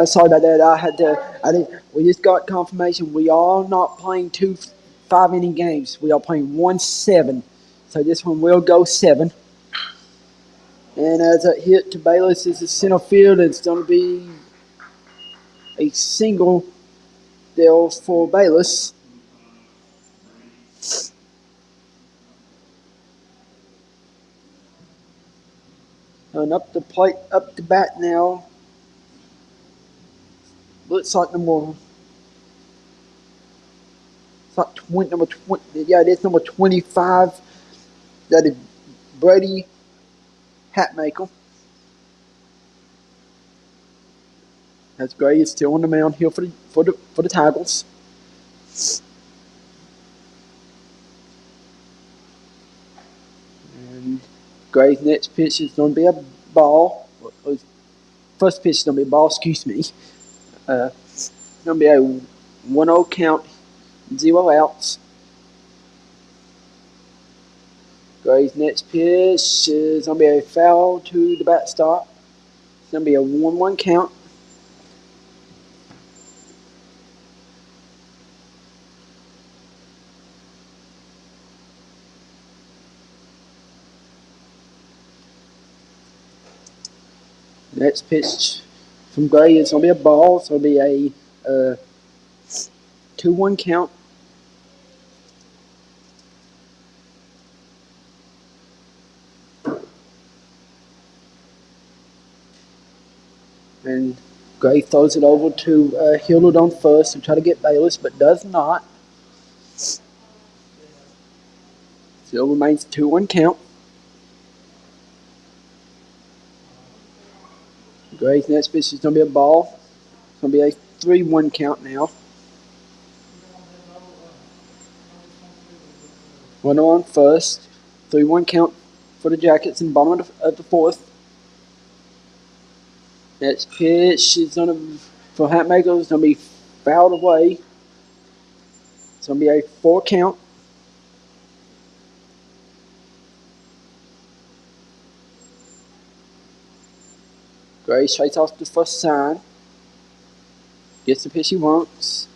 Sorry about that. We just got confirmation. We are not playing 2 5-inning games. We are playing 1 7. So this one will go 7. And as a hit to Bayless is the center field, it's going to be a single deal for Bayless. And up the plate, up the bat now. Looks like number. It's like 20, number 20. Yeah, it is number 25. That is Brady Hatmaker. That's Gray is still on the mound here for the Tigers. And Gray's next pitch is going to be a ball. First pitch is going to be a ball. Excuse me. It's going to be a 1-0 count, 0 outs. Gray's next pitch is going to be a foul to the backstop. It's going to be a 1-1 count. Next pitch from Gray is going to be a ball. So it'll be a 2-1 count. And Gray throws it over to Hillard on first to try to get Bayless, but does not. Still remains 2-1 count. Gray's next pitch is going to be a ball. It's going to be a 3-1 count now. Runner on first. 3-1 count for the Jackets in the bottom of the fourth. Next pitch is going to, for Hatmaker, is going to be fouled away. It's going to be a 4 count. Gray straight off the first sign. Gets the pitch he wants.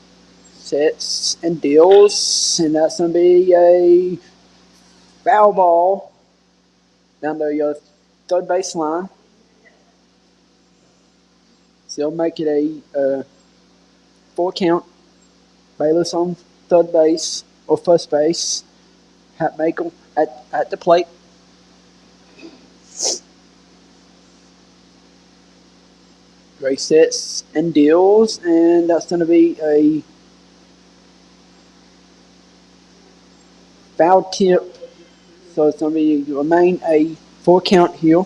Sets and deals. And that's going to be a foul ball down the third base line. So they'll make it a 4 count. Bayless on third base or first base. Hatmaker at the plate. Gray sets and deals, and that's going to be a foul tip. So it's going to remain a 4 count here.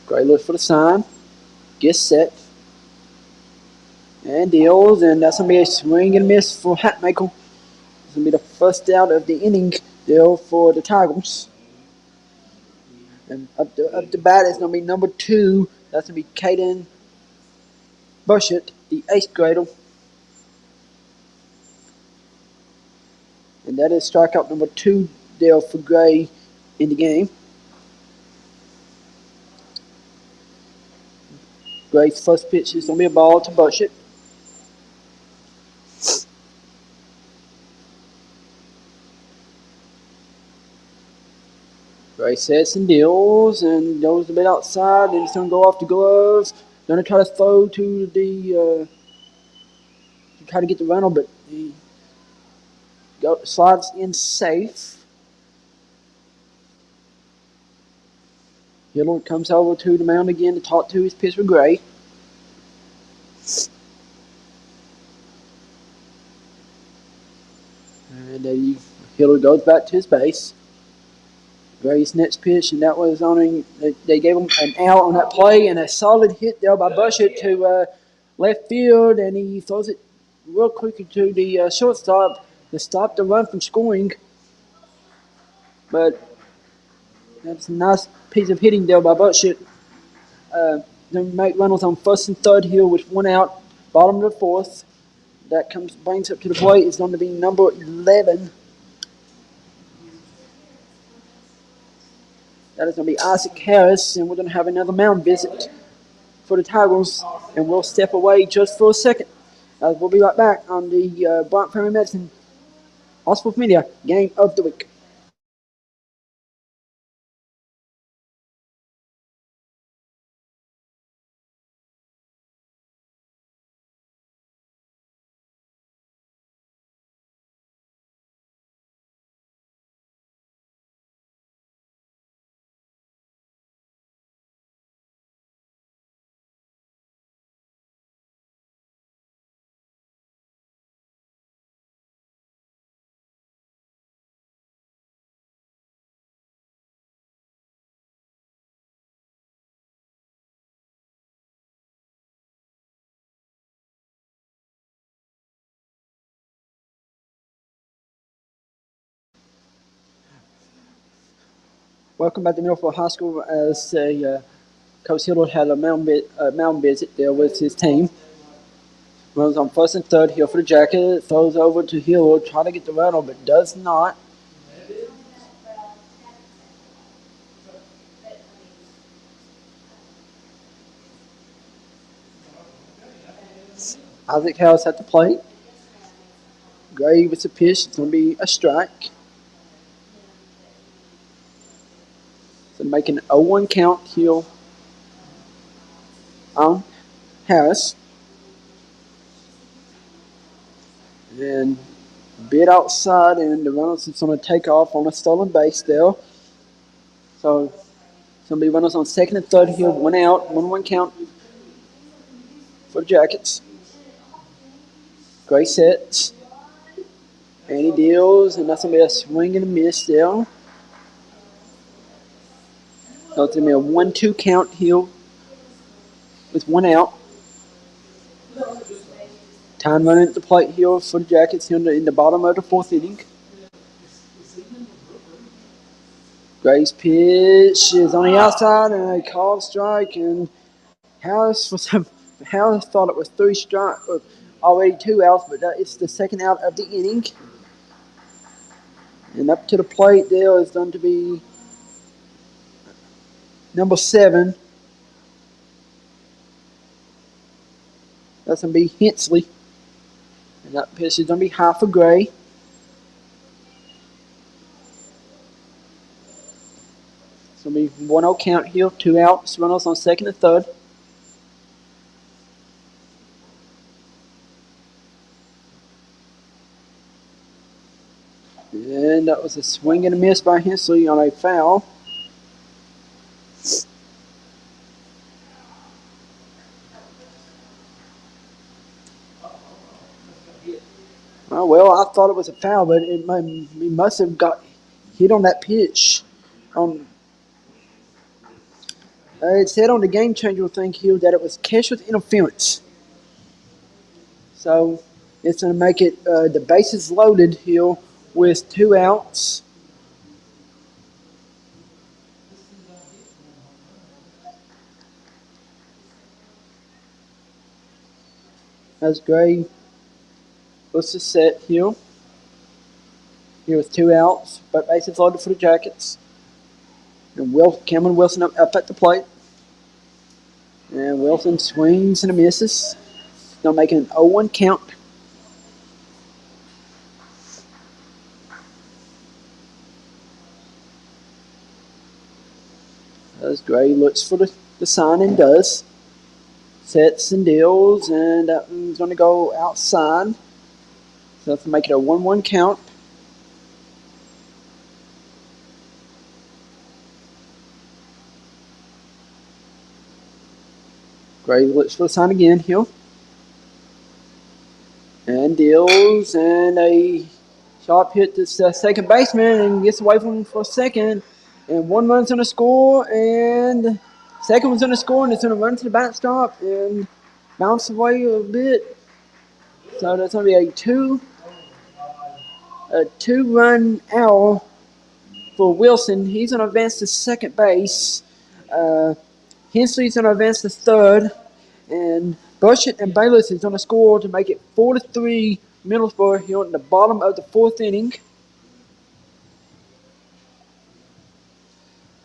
Gray looks for the sign. Gets set. And deals, and that's going to be a swing and miss for Hatmaker. It's going to be the first out of the inning deal for the Tigers. And up the bat is going to be number 2. That's going to be Caden Bushett, the 8th grader. And that is strikeout number 2 deal for Gray in the game. Gray's first pitch is going to be a ball to Bushett. Gray sets and deals and goes a bit outside, and he's going to go off the glove. Going to try to throw to the to try to get the runner, but he slides in safe. Hillard comes over to the mound again to talk to his pitcher Gray. And Hillard goes back to his base. Gray's next pitch, and that was they gave him an out on that play, and a solid hit there by Bushett to left field, and he throws it real quick to the shortstop to stop the run from scoring. But that's a nice piece of hitting there by Bushett. They make runners on first and third here with 1 out, bottom of the fourth. That brings up to the plate is going to be number 11. That is going to be Isaac Harris, and we're going to have another mound visit for the Tigers, and we'll step away just for a second. We'll be right back on the Bryant Family Medicine Hospital Media Game of the Week. Welcome back to Middlesboro High School as Coach Hill had a mound visit there with his team. Runs on first and third, Hill for the Jacket, throws over to Hill, try to get the rattle, but does not. Isaac Harris at the plate. Gray with the pitch, it's going to be a strike. So making an 0-1 count, Hill on Harris. And bit outside, and the runners is going to take off on a stolen base there. So it's going to be runners on second and third here, 1 out, 1-1 count for the Jackets. Gray sets, and he deals, and that's going to be a swing and a miss there. So it's going to be a 1-2 count here with 1 out. Time running at the plate here for the Jackets here in the bottom of the 4th inning. Gray's pitch is on the outside, and a called strike, and Harris thought it was 3 strikes, already 2 outs, but it's the second out of the inning. And up to the plate there is going to be number 7. That's going to be Hensley. And that pitch is going to be high for Gray. It's going to be 1-0 count here, 2 outs, runners on second and third. And that was a swing and a miss by Hensley on a foul. Oh, well, I thought it was a foul, but he must have got hit on that pitch. It said on the game changer thing here that it was catch with interference. So it's going to make it the bases loaded here with 2 outs. As Gray looks to set here. Here with 2 outs, but bases loaded for the Jackets. And Cameron Wilson up at the plate. And Wilson swings and misses. Going to make it an 0-1 count. As Gray looks for the sign and does. Sets and deals, and that one's going to go outside. So that's to make it a 1-1 count. Gray looks for the sign again here. And deals, and a sharp hit to the second baseman, and gets away from him for a second. And 1 run's going to score, and second one's going to score, and it's going to run to the backstop and bounce away a bit. So that's going to be a two-run out for Wilson. He's going to advance to second base. Hensley's going to advance to third, and Burchett and Bayless is going to score to make it 4-3 Middlesboro here in the bottom of the 4th inning.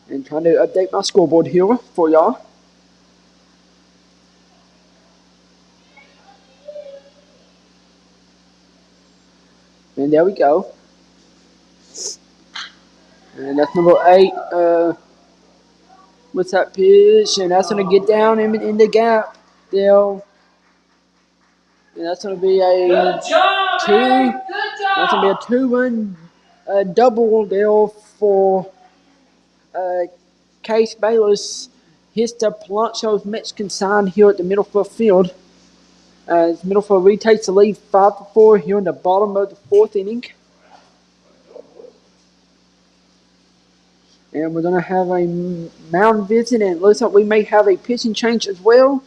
And trying to update my scoreboard here for y'all. And there we go. And that's number 8. What's that pitch? And that's going to get down in the gap. And that's going to be a 2. That's going to be a 2-run double there for Case Bayless. Hits the Palancho's Mexican sign here at the Middlesboro field. As Middlesboro retakes the lead 5-4 here in the bottom of the 4th inning. And we're going to have a mound visit, and it looks like we may have a pitching change as well.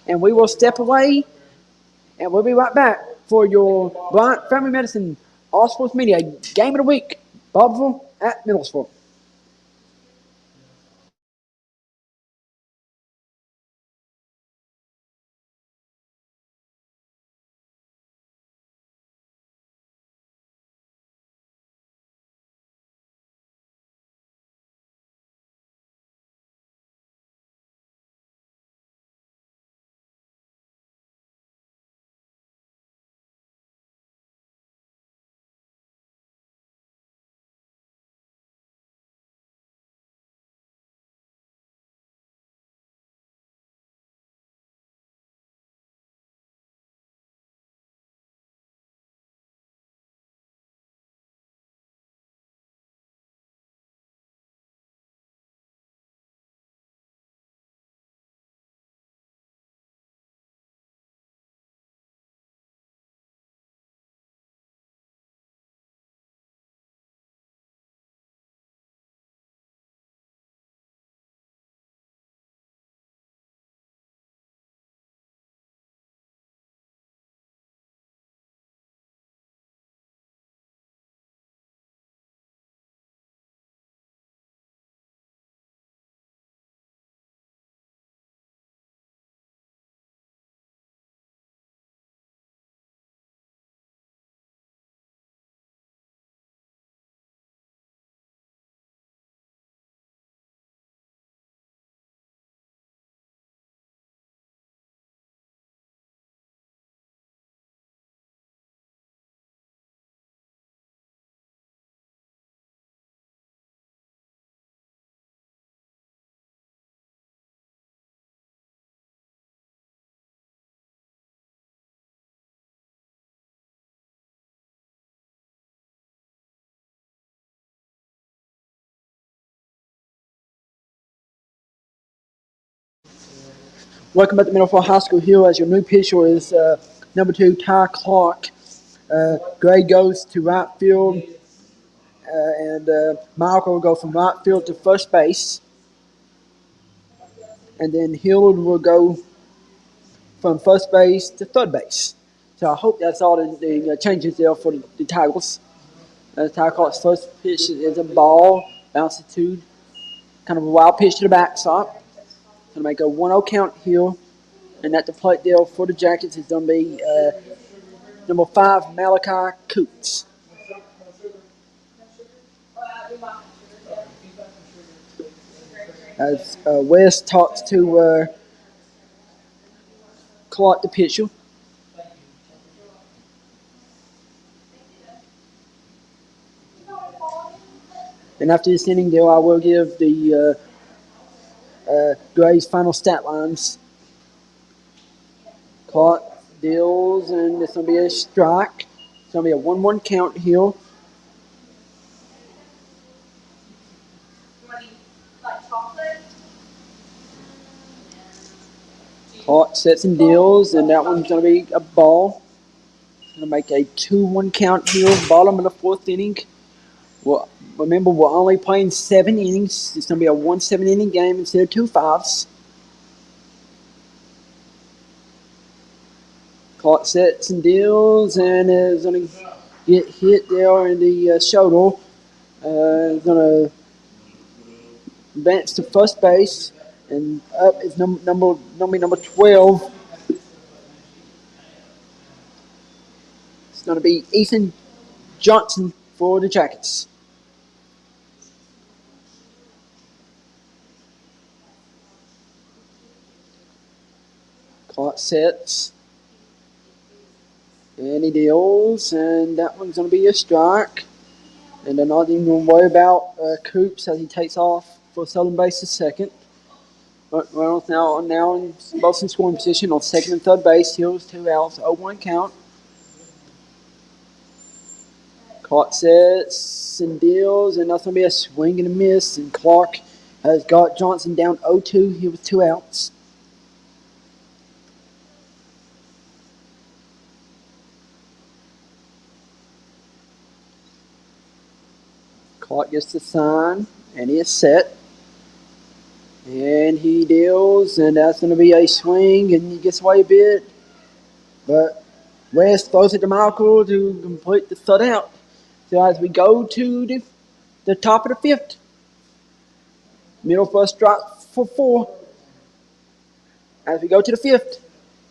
And we will step away, and we'll be right back for your Bryant Family Medicine All Sports Media Game of the Week, Barbourville at Middlesboro. Welcome back to Middlesboro High School Hill. As your new pitcher is number 2, Ty Clark. Gray goes to right field, and Michael will go from right field to first base. And then Hill will go from first base to third base. So I hope that's all the changes there for the Tigers. Ty Clark's first pitch is a ball, bounces to kind of a wild pitch to the backstop. Going to make a 1-0 count here. And at the plate deal for the Jackets is going to be number 5, Malachi Coots. As West talks to Clark, the pitcher. And after this inning deal, I will give the Gray's final stat lines. Clark deals, and it's going to be a strike. It's going to be a 1-1 count here. Clark sets and deals, and that one's going to be a ball. It's going to make a 2-1 count here, bottom of the 4th inning. Well, remember, we're only playing 7 innings. It's going to be a 1-7 inning game instead of 2 5s. Clark sets and deals, and is going to get hit there in the shoulder. Going to advance to first base, and up is number 12. It's going to be Ethan Johnson for the Jackets. Clark sets, and he deals, and that one's going to be a strike. And they're not even going to worry about Coops as he takes off for stolen base to second. But Reynolds now in both in scoring position on second and third base. Hills 2 outs, 0-1 count. Clark sets and deals, and that's going to be a swing and a miss. And Clark has got Johnson down 0-2 here with 2 outs. Clark gets the sign, and he is set. And he deals, and that's going to be a swing, and he gets away a bit. But West throws it to Michael to complete the third out. So as we go to the top of the 5th, Middlesboro strike for 4. As we go to the 5th,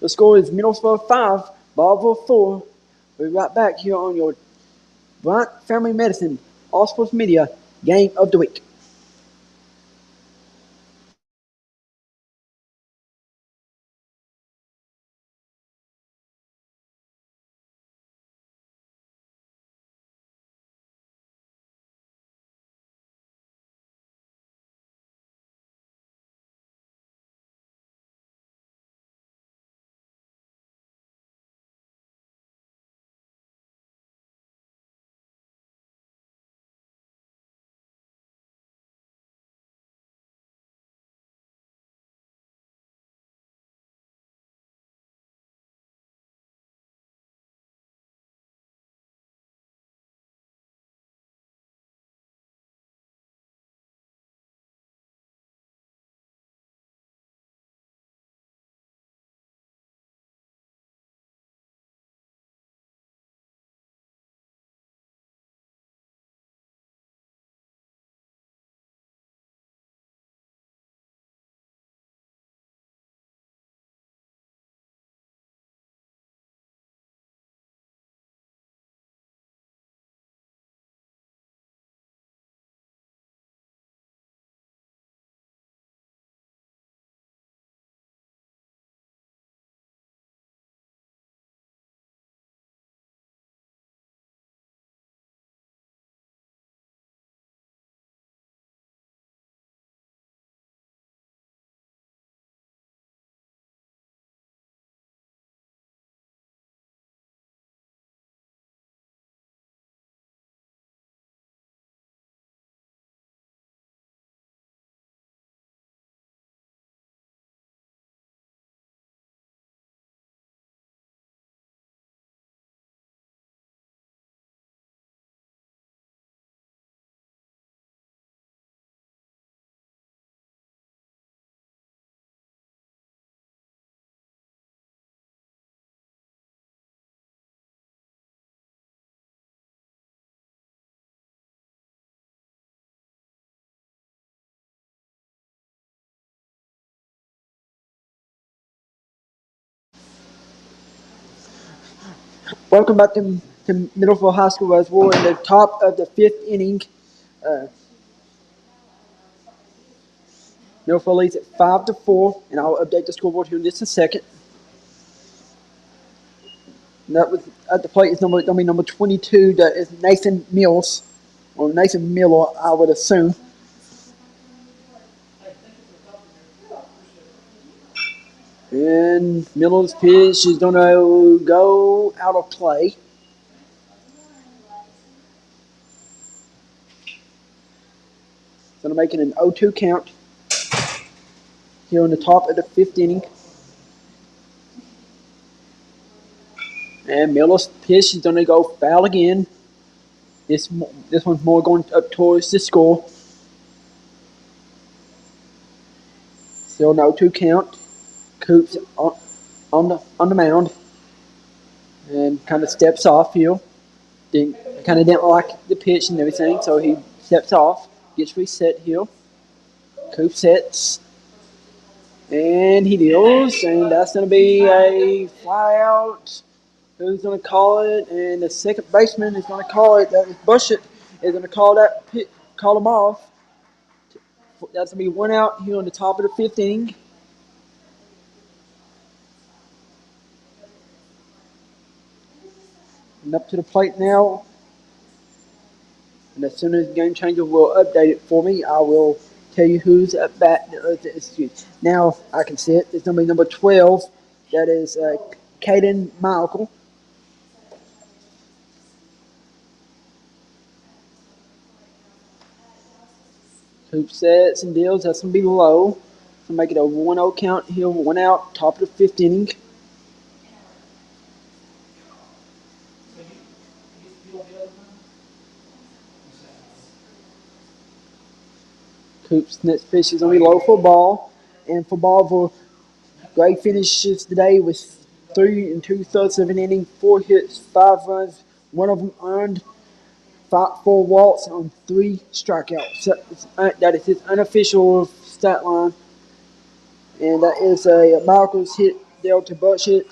the score is Middlesboro 5, Barbourville 4. We'll be right back here on your Bryant Family Medicine All Sports Media Game of the Week. Welcome back to Middlesboro High School as we're in the top of the fifth inning. Uh, Middlesboro leads at 5-4, and I'll update the scoreboard here in just a second. And that was at the plate is number 22. That is Nathan Mills, or Nathan Miller, I would assume. And Miller's pitch is going to go out of play. It's going to make it an 0-2 count here on the top of the fifth inning. And Miller's pitch is going to go foul again. This one's more going up towards the score. Still no 2 count. Coops on the mound and kind of steps off here. Didn't like the pitch and everything, so he steps off, gets reset here. Coop sets, and he deals, and that's going to be a fly out. Who's going to call it? And the second baseman is going to call it. That is Bushett is going to call him off. That's going to be 1 out here on the top of the fifth inning. And up to the plate now. And as soon as Game Changer will update it for me, I will tell you who's at bat. Now I can see it. It's going to be number 12. That is Caden Michael. Hoop sets and deals. That's going to be low. So make it a 1-0 count here. 1 out. Top of the fifth inning. Coop's next pitch is going to be low for ball. And for Barbourville, Gray finishes today with 3 2/3 of an inning, 4 hits, 5 runs. One of them earned, 4 walks on 3 strikeouts. That is his unofficial stat line. And that is a Michaels hit there to Bushett.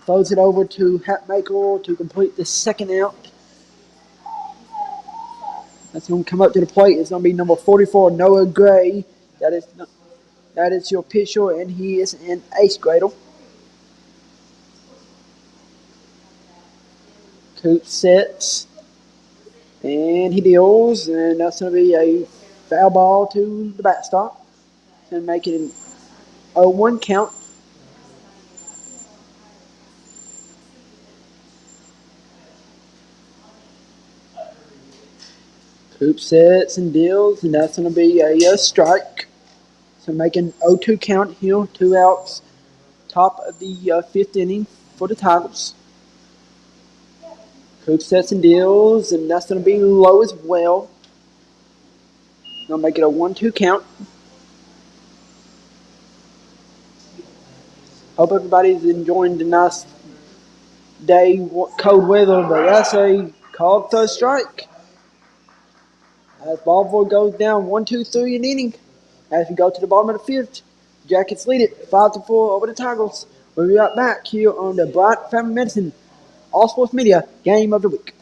Throws it over to Hatmaker to complete the second out. That's going to come up to the plate. It's going to be number 44, Noah Gray. That is your pitcher, and he is an 8th grader. Coop sets, and he deals, and that's going to be a foul ball to the backstop. And make it an 0-1 count. Coop sets and deals, and that's going to be a strike. So making 0-2 count here, 2 outs, top of the fifth inning for the Tigers. Coop sets and deals, and that's going to be low as well. Going to make it a 1-2 count. Hope everybody's enjoying the nice day, cold weather, but that's a called third strike. As Barbourville goes down 1-2-3 an inning. As we go to the bottom of the fifth, Jackets lead it 5-4 over the Tigers. We'll be right back here on the Bryant Family Medicine All Sports Media Game of the Week.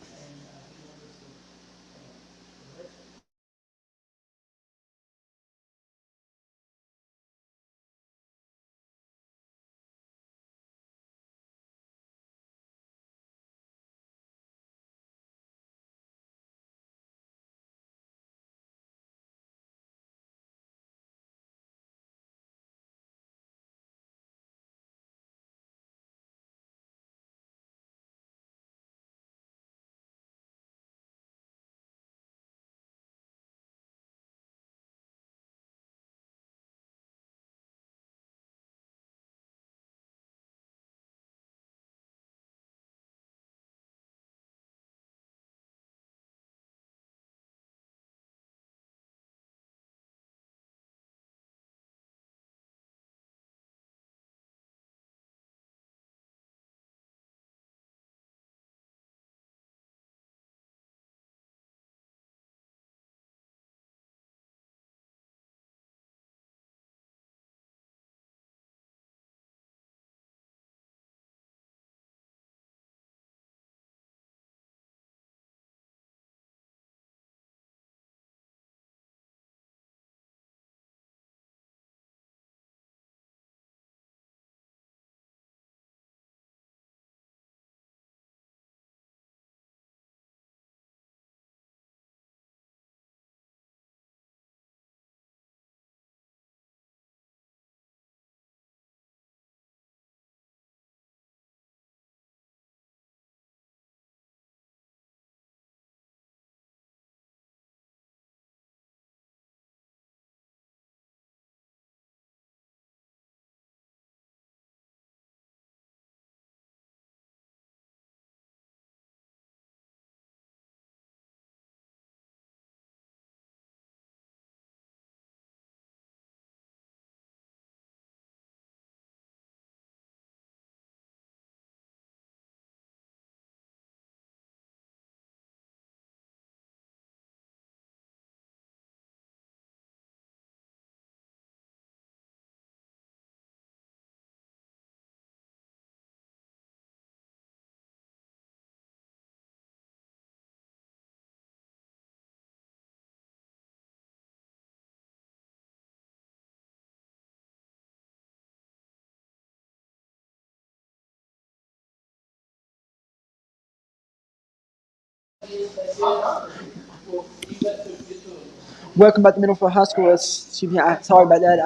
Welcome back to Middlesboro High School. Sorry about that.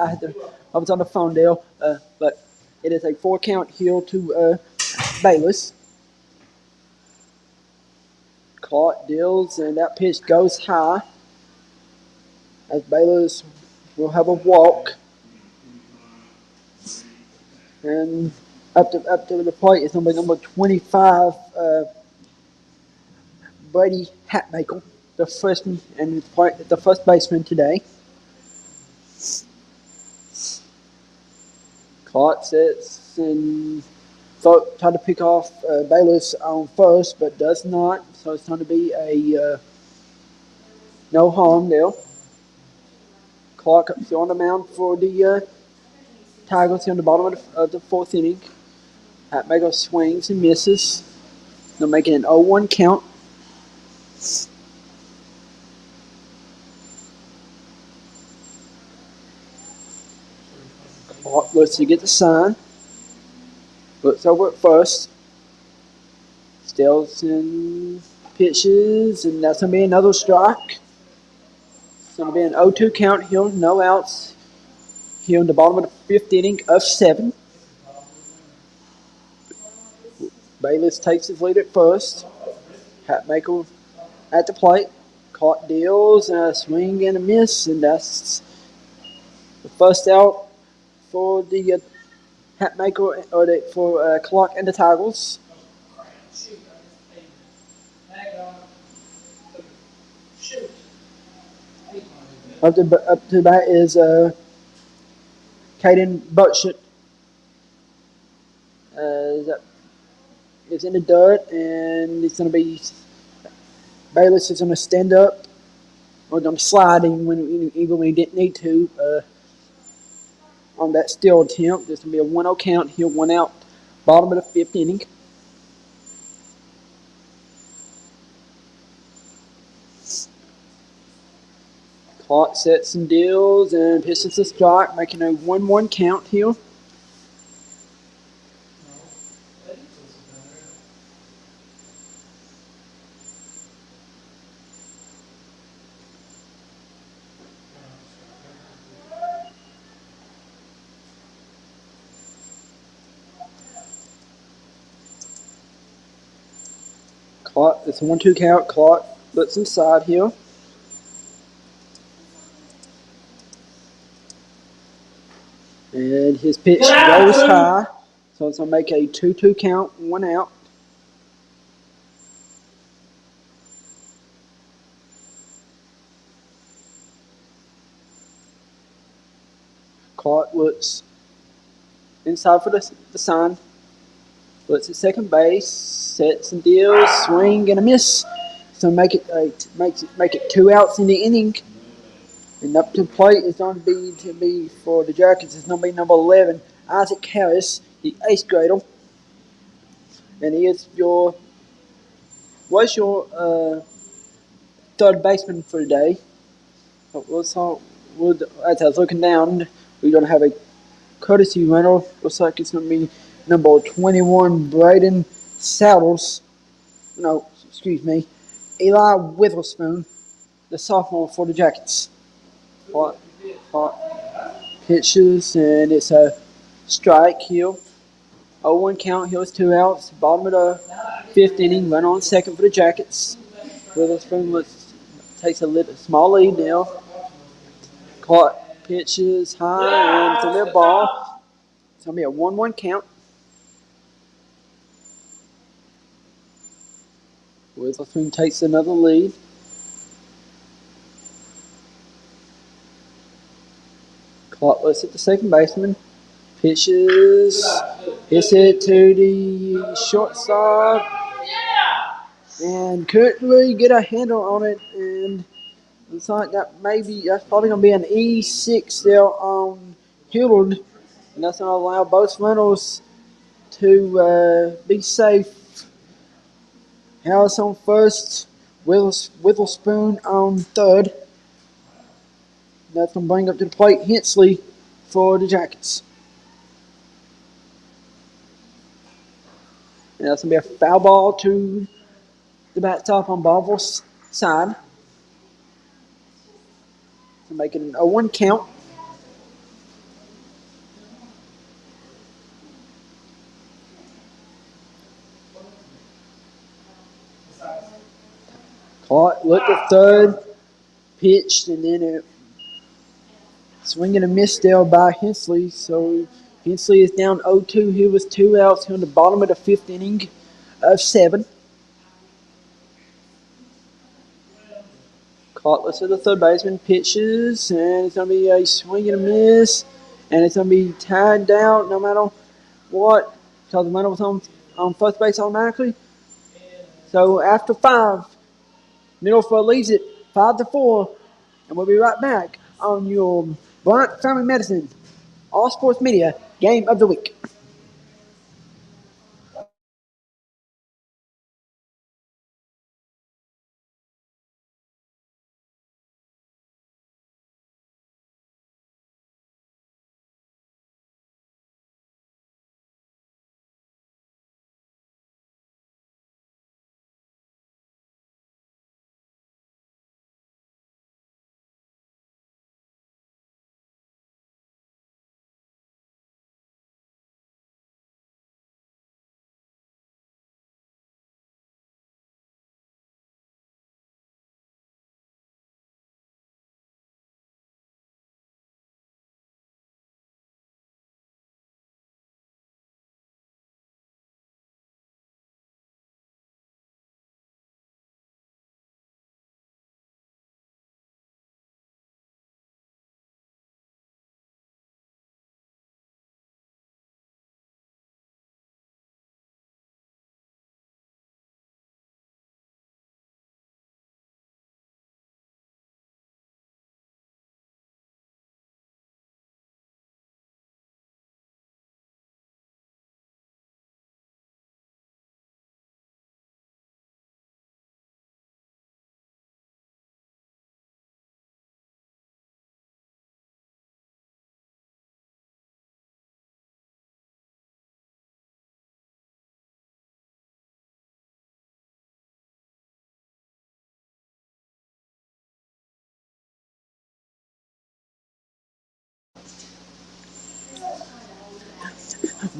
I was on the phone, Dale. But it is a 4-count heel to Bayless. Caught, deals, and that pitch goes high. As Bayless will have a walk. And up to the plate is number 25, Brady Hatmaker, the freshman and the first baseman today. Caught, sets, and tried to pick off Bayless on first, but does not. So it's going to be a no harm deal. Clark still on the mound for the Tigers on the bottom of the fourth inning. Hatmaker swings and misses. They're making an 0-1 count. Clark looks to get the sign. Looks over at first. Stelson pitches, and that's going to be another strike. It's going to be an 0-2 count here, no outs here in the bottom of the fifth inning of 7. Bayless takes his lead at first. Hatmaker at the plate. Caught, deals, and a swing and a miss, and that's the first out for the Hatmaker, or for Clark and the Tigers. Up to that is Caden Butchett. That is in the dirt, and it's going to be Bayless is going to stand up, or going to slide even when he didn't need to on that steal attempt. There's going to be a 1-0 count. He'll 1 out, bottom of the fifth inning. Clark sets and deals and pitches a strike, making a 1-1 count here. Clark, it's a 1-2 count. Clark looks inside here. And his pitch goes high, so it's going to make a 2-2 count, 1 out. Clark looks inside for the sign. Looks at second base, sets and deals, swing and a miss. So make it 2 outs in the inning. And up to the plate is going to be for the Jackets. It's going to be number 11, Isaac Harris, the 8th grader. And he is your third baseman for today. As I was looking down, we're going to have a courtesy runner. Looks like it's going to be number 21, Braden Saddles. No, excuse me, Eli Witherspoon, the sophomore for the Jackets. Hot pitches, and it's a strike here. 0-1 count. Here is 2 outs. Bottom of the fifth inning. Run on second for the Jackets. Witherspoon takes a small lead now. Caught pitches high, and it's a little ball. It's going to be a 1-1 count. Witherspoon takes another lead. Clark looks at the second baseman. Pitches. Hits it to the shortstop. And couldn't really get a handle on it. And looks like that's probably going to be an E6 there on Hillard. And that's going to allow both runners to be safe. Harris on first. Witherspoon on third. That's going to bring up to the plate Hensley for the Jackets. And that's going to be a foul ball to The bat stop on Barbourville's side. To make it an 0-1 count. Caught, looked at third, pitched, and then it swinging a miss there by Hensley. So Hensley is down 0-2. He was 2 outs here in the bottom of the 5th inning of 7. Caught at the third baseman, pitches, and it's going to be a swing and a miss, and it's going to be tied down no matter what, because the runner was on first base automatically. So after 5, Middlesboro leads it 5-4, and we'll be right back on your Bryant Family Medicine All Sports Media Game of the Week.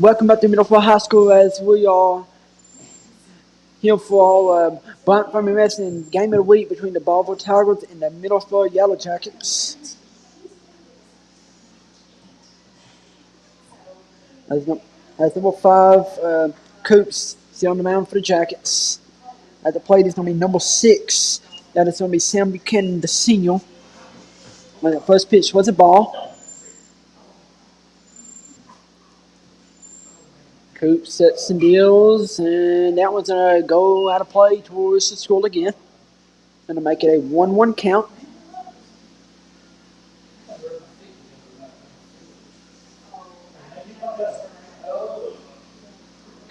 Welcome back to Middlesboro High School as we are here for our Bryant Family Medicine Game of the Week between the Barbourville Tigers and the Middlesboro Yellow Jackets. As number 5, Coops still on the mound for the Jackets. At the plate is going to be number 6. That is going to be Sam Buchanan, the senior. The first pitch was a ball. Coops sets and deals, and that one's going to go out of play towards the school again. Going to make it a 1-1 count.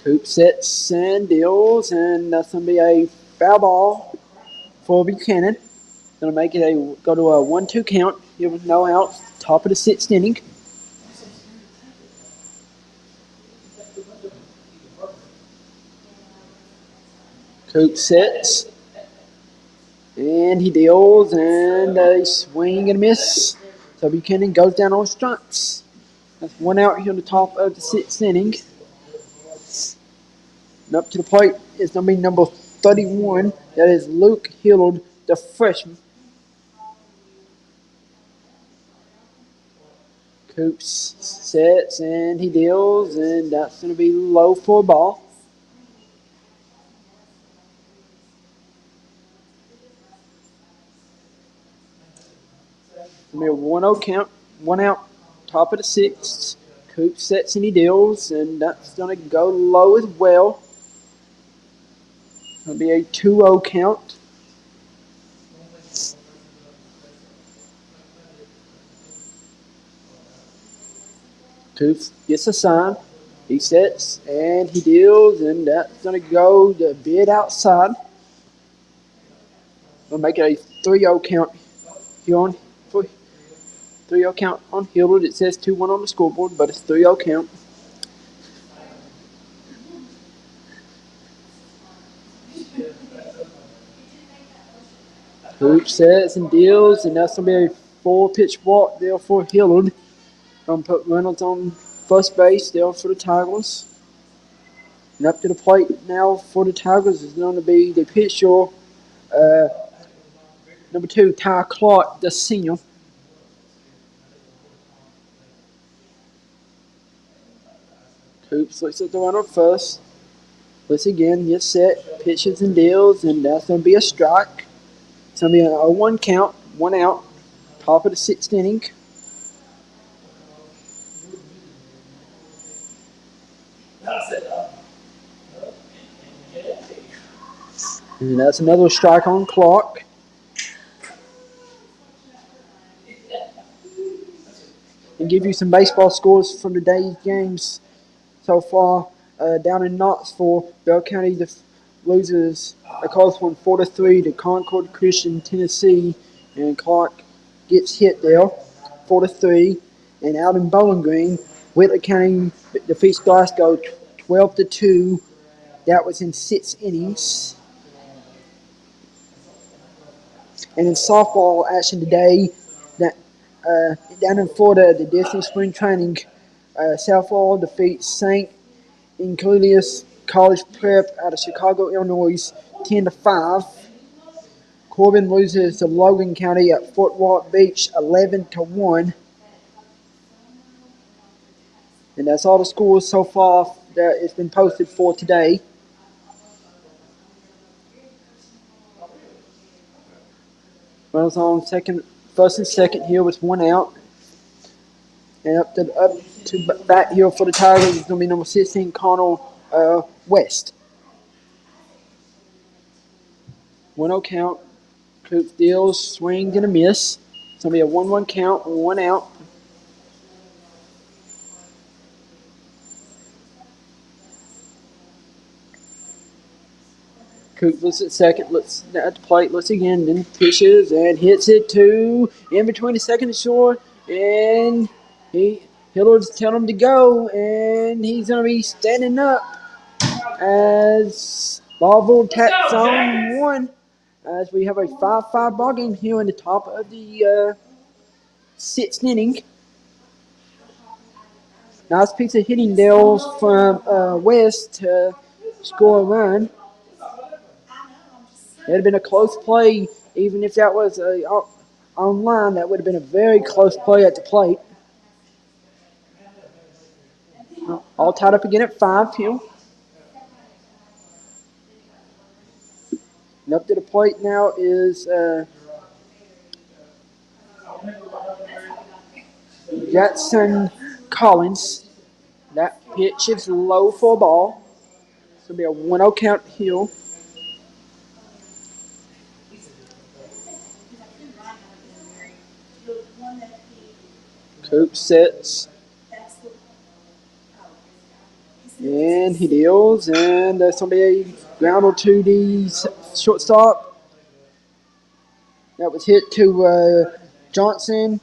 Coop sets and deals, and that's going to be a foul ball for Buchanan. Going to make it go to a 1-2 count. Here with no outs, top of the 6th inning. Coop sets, and he deals, and a swing and a miss. So Buchanan goes down on strikes. That's 1 out here on the top of the 6th inning. And up to the plate is going to be number 31. That is Luke Hillard, the freshman. Coops sets and he deals, and that's going to be low for a ball. It's going to be a 1-0 count, 1 out, top of the 6th. Coops sets and he deals, and that's going to go low as well. It'll be a 2-0 count. Coops gets a sign. He sets and he deals, and that's going to go a bit outside. We'll make it a 3-0 count here on 3-0 count on Hillard. It says 2-1 on the scoreboard, but it's 3-0 count. Coop sets and deals, and that's going to be a 4-pitch walk there for Hillard. Going to put Reynolds on first base there for the Tigers. And up to the plate now for the Tigers is going to be the pitcher, number 2, Ty Clark, the senior. Coops looks at the runner first. Looks again, gets set, pitches and deals, and that's going to be a strike. It's going to be an 0-1 count, 1 out, top of the 6th inning. And that's another strike on Clark. And give you some baseball scores from today's games so far. Down in Knoxville, Bell County loses a close one 4-3 to Concord Christian, Tennessee, and Clark gets hit there 4-3. And out in Bowling Green, Whitley County defeats Glasgow 12-2. That was in 6 innings. And in softball action today, down in Florida, the Disney Spring Training, South Florida defeats St. Encelius College Prep out of Chicago, Illinois, 10-5. Corbin loses to Logan County at Fort Walton Beach, 11-1. And that's all the scores so far that has been posted for today. Runners on first and second here with 1 out. And up to bat here for the Tigers is going to be number 16, Connell West. 1-0 count. Coops deals, swings and a miss. It's going to be a 1-1 count, 1 out. Coop looks at second, looks at the plate, looks again, then pitches and hits it to in between the second and short. And Hillard's telling him to go, and he's going to be standing up as Barbourville tacks on 1. As we have a 5-5 ball game here in the top of the 6th inning. Nice piece of hitting there from West to score a run. It would have been a close play, even if that was online. That would have been a very close play at the plate. All tied up again at 5 here. And up to the plate now is Jackson Collins. That pitch is low for a ball. It's going to be a 1-0 count here. Coop sets. And he deals, and that's going to be a grounder to the shortstop. That was hit to Johnson.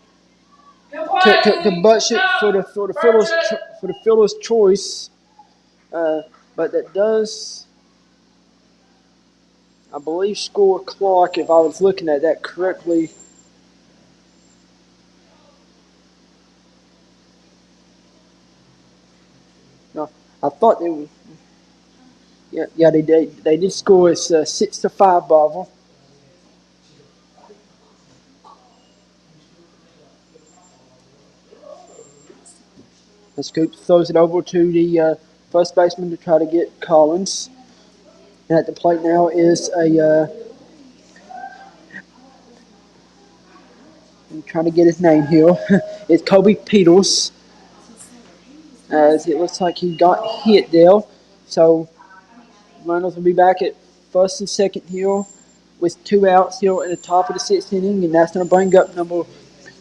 To butt it for the fielder's choice. But that does, I believe, score Clark if I was looking at that correctly. No, I thought they were. Yeah, they did score. It's 6-5, Barbourville. Scoop throws it over to the first baseman to try to get Collins. And at the plate now is I'm trying to get his name here. It's Kobe Peters. As it looks like he got hit there. So Reynolds will be back at first and second here with 2 outs here at the top of the 6th inning. And that's going to bring up number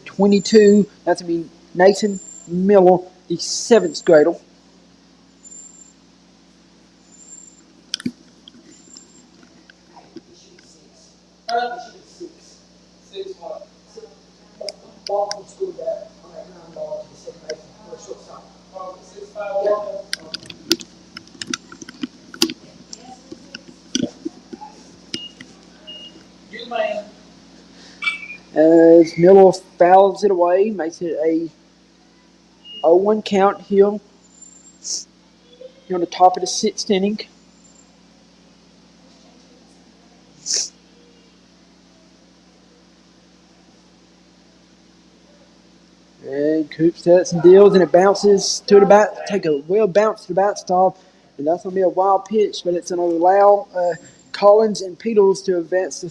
22. That's going to be Nathan Miller, the 7th grader. As Miller fouls it away, makes it a 0-1 count here on the top of the sixth inning. And Coop sets and deals, and it bounces to the bat. Take a well bounce to the backstop, and that's going to be a wild pitch, but it's going to allow Collins and Peters to advance to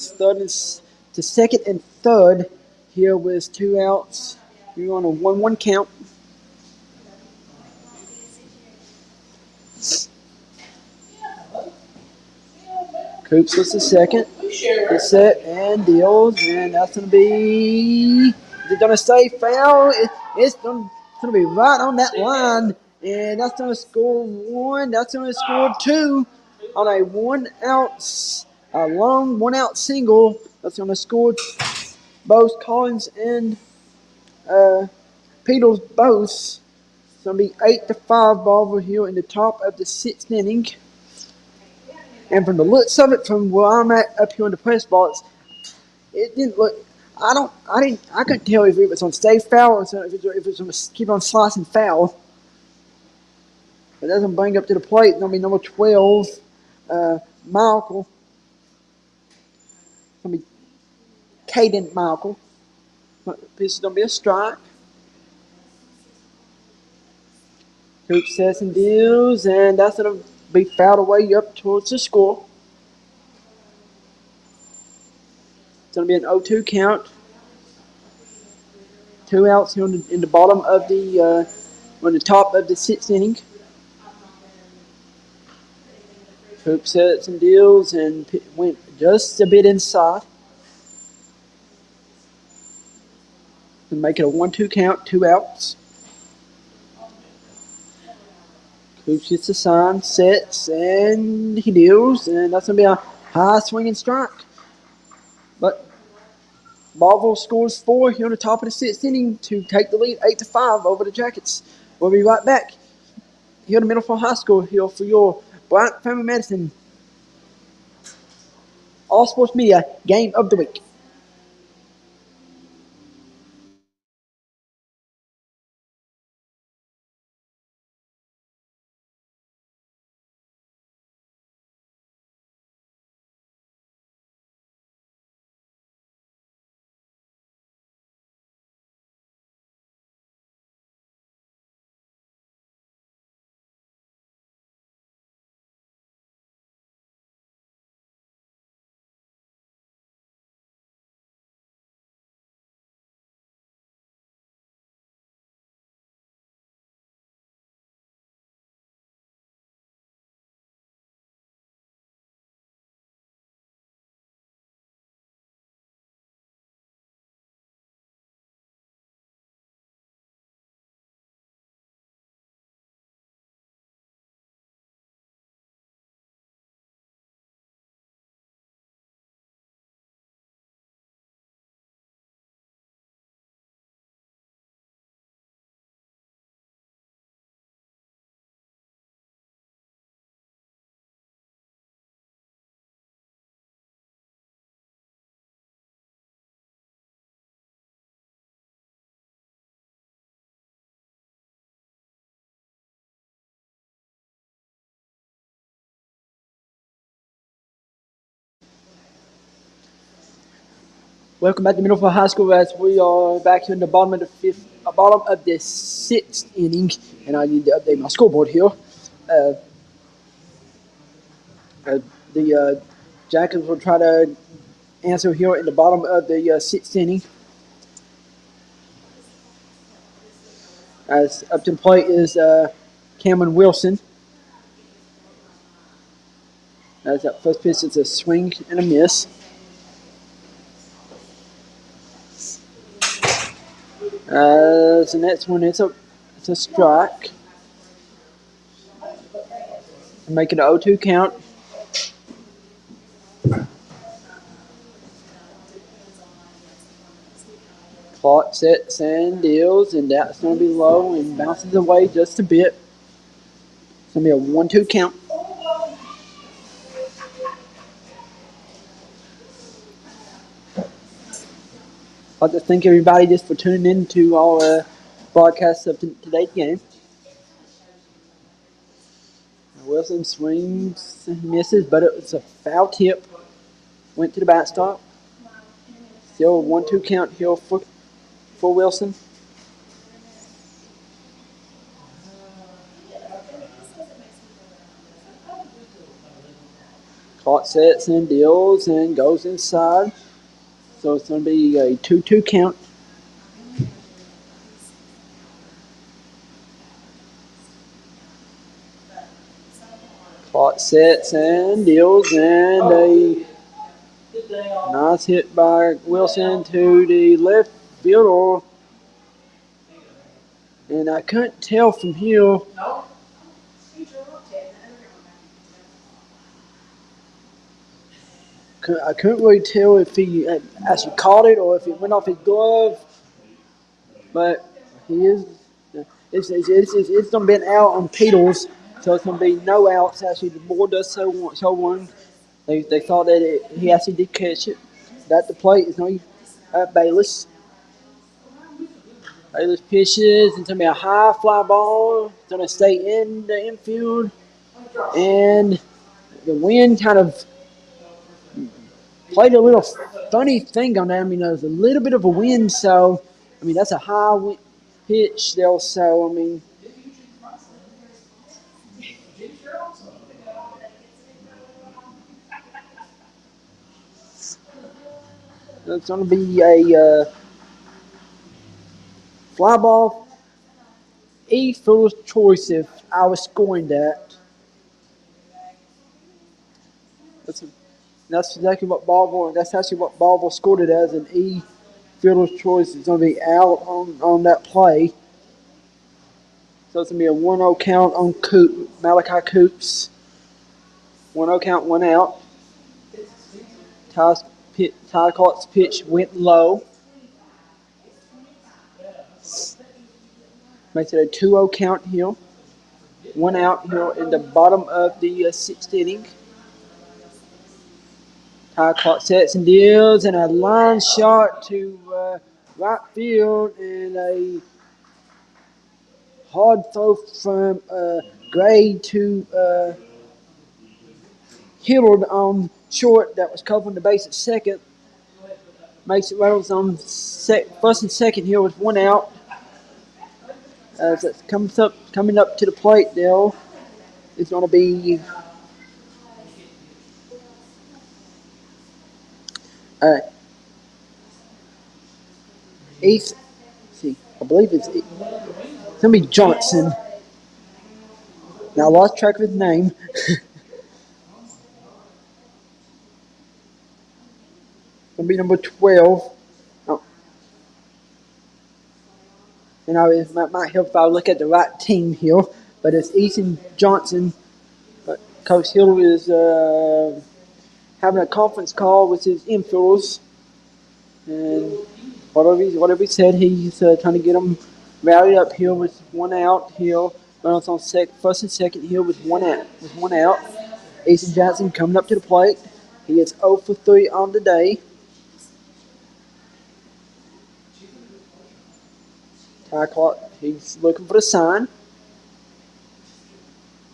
second and third here with 2 outs. We're on a 1-1 count. Coops was the second. It's set and deals, and that's going to be. Is it going to stay foul? It's going to be right on that line, and that's going to score 1. That's going to score 2 on a 1 out, a long 1 out single. That's going to score both Collins and Peters both. It's going to be 8-5 Barbourville Hill in the top of the sixth inning. And from the looks of it, from where I'm at up here in the press box, it didn't look. I couldn't tell if it was on stay foul or if it was going to keep on slicing foul. But that's going to bring up to the plate. It's going to be number 12, Michael. It's going to be Caden Michael. This is going to be a strike. Coop sets and deals, and that's going to be fouled away up towards the score. It's going to be an 0-2 count. 2 outs here in the bottom of on the top of the sixth inning. Coop sets and deals and went just a bit inside. And make it a 1-2 count, 2 outs. Coop gets the sign, sets, and he deals, and that's going to be a high swinging strike. But Barbourville scores 4 here on the top of the sixth inning to take the lead 8-5 over the Jackets. We'll be right back here at Middlesboro High School here for your Bryant Family Medicine All Sports Media Game of the Week. Welcome back to Middlesboro High School as we are back here in the bottom of the sixth inning, and I need to update my scoreboard here. The Jackets will try to answer here in the bottom of the sixth inning. As up to the plate is Cameron Wilson. As that first pitch is a swing and a miss. The next one it's a strike. Make it an 0-2 count. Clock sets and deals, and that's going to be low and bounces away just a bit. It's going to be a 1-2 count. I'd like to thank everybody just for tuning in to our broadcast of today's game. Wilson swings and misses, but it was a foul tip. Went to the backstop. Still 1-2 count here for Wilson. Clock sets and deals and goes inside. So it's going to be a 2-2 count. Clock sets and deals, and a nice hit by Wilson to the left fielder. And I couldn't tell from here. I couldn't really tell if he actually caught it or if it went off his glove. But he is. It's going to be an out on Peters, so it's going to be no outs. Actually, the board does show one. They thought that he actually did catch it. At the plate is no Bayless. Bayless pitches. It's going to be a high fly ball. It's going to stay in the infield. And the wind kind of played a little funny thing on that. I mean, there was a little bit of a wind, so, I mean, that's a high pitch there, so, I mean, it's going to be a fly ball. Fielder's choice if I was scoring that. That's exactly what Barbourville. That's actually what Barbourville scored it as, an fielder's choice is going to be out on that play. So it's going to be a 1-0 count on Malachi Coops. 1-0 count, 1 out. Ty Clark's pitch went low. Makes it a 2-0 count here. 1 out here in the bottom of the 6th inning. Ty Clark sets and deals, and a line shot to right field, and a hard throw from Gray to Hillard on short that was covering the base at second. Makes it Reynolds on first and second here with 1 out. As it coming up to the plate, though, it's going to be East. See, I believe it's going to be Johnson. Now I lost track of his name. Going to be number 12. Oh. You know, it might help if I look at the right team here, but it's Ethan Johnson. But Coach Hill is having a conference call with his infielders, and whatever he said, he's trying to get them rallied up here with 1 out here. Reynolds on first and second here with 1 out. Ethan Johnson coming up to the plate. He is 0 for 3 on the day. Ty Clark, he's looking for the sign.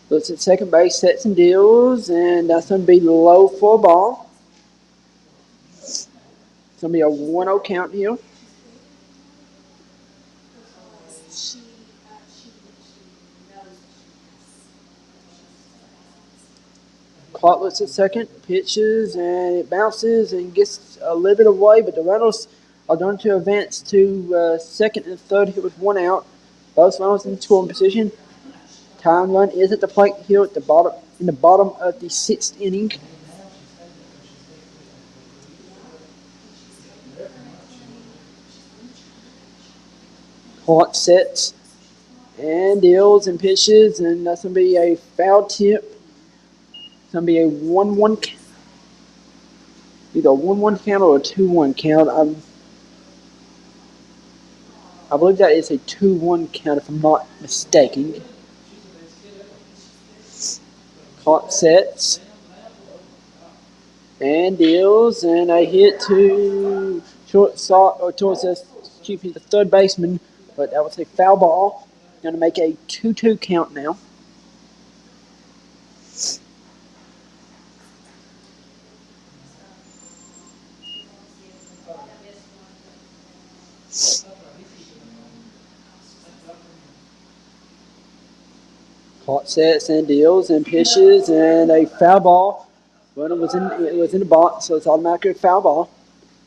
Looks at second base, sets and deals, and that's going to be low for a ball. It's going to be a 1-0 count here. Clark looks at second, pitches, and it bounces and gets a little bit away, but the Reynolds are going to advance to second and third here with 1 out. Both Reynolds in scoring position. Time run is at the plate here at the bottom of the 6th inning. Clark sets and deals and pitches, and that's going to be a foul tip. It's going to be a 1-1 count. Either a 1-1 count or a 2-1 count. I believe that is a 2-1 count if I'm not mistaken. Clark sets and deals, and a hit to shortstop or towards the third baseman, but that was a foul ball. Going to make a 2-2 count now. Hot sets and deals and pitches and a foul ball. But it was in the box, so it's automatically a foul ball.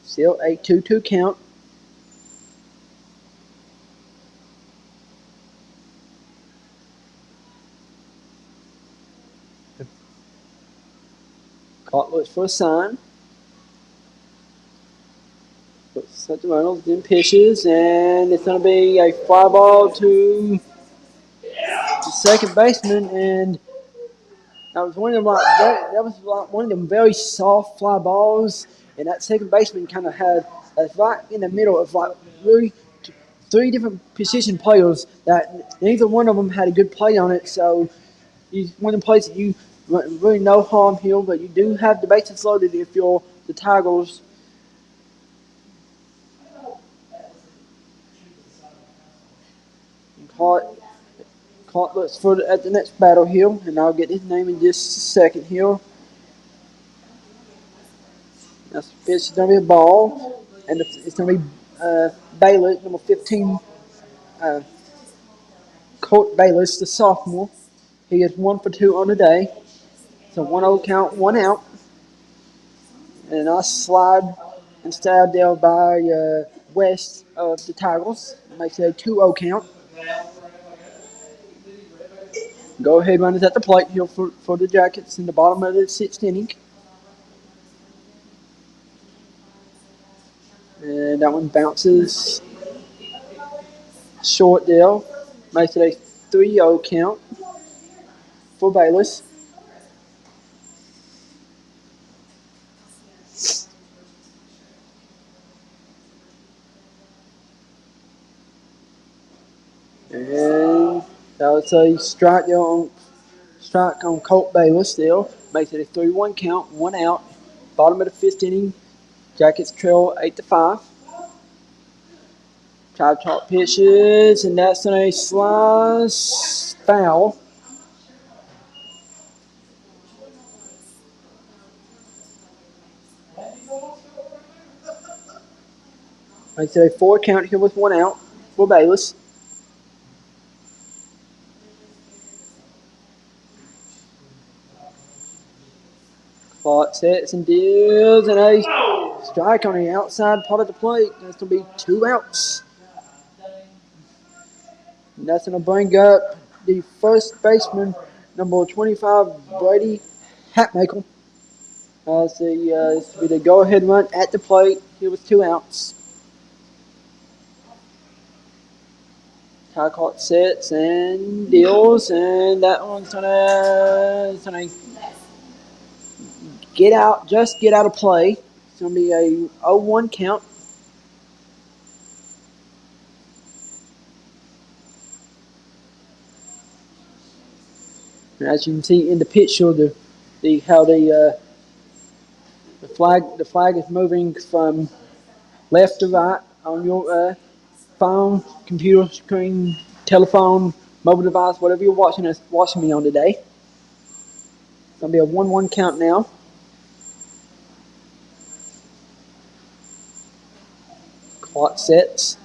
Still a 2-2 count. Caught looks for a sign. Set the Reynolds, then pitches, and it's going to be a fly ball to the second baseman, and that was one of them one of them very soft fly balls, and that second baseman kind of had right in the middle of like really three different position players that neither one of them had a good play on it. So he's one of the plays that you really no harm here, but you do have the bases loaded if you're the Tigers. Clark looks for at the next battle here, and I'll get his name in just a second here. That's it's going to be a ball, and it's going to be Bayless, number 15, Colt Bayless, the sophomore. He is 1 for 2 on the day. It's a 1-0 count, 1 out. And a nice slide and stab there by West of the Tigers. Makes it a 2-0 count. Go ahead, runners at the plate here for the Jackets in the bottom of the 6th inning. And that one bounces short there. Makes it a 3-0 count for Bayless. And that was a strike there on Colt Bayless still. Makes it a 3-1 count, 1 out. Bottom of the 5th inning. Jackets trail 8-5. Tried top pitches, and that's a slice foul. Makes it a 4 count here with 1 out for Bayless. Clock sets and deals, and a strike on the outside part of the plate. That's going to be 2 outs. And that's going to bring up the first baseman, number 25, Brady Hatmaker. This will be the go-ahead run at the plate here with 2 outs. Clock sets and deals, and that one's gonna get out of play. It's gonna be a 0-1 count. And as you can see in the picture, the flag is moving from left to right on your phone, computer screen, telephone, mobile device, whatever you're watching me on today. It's gonna be a 1-1 count now. Clock sets,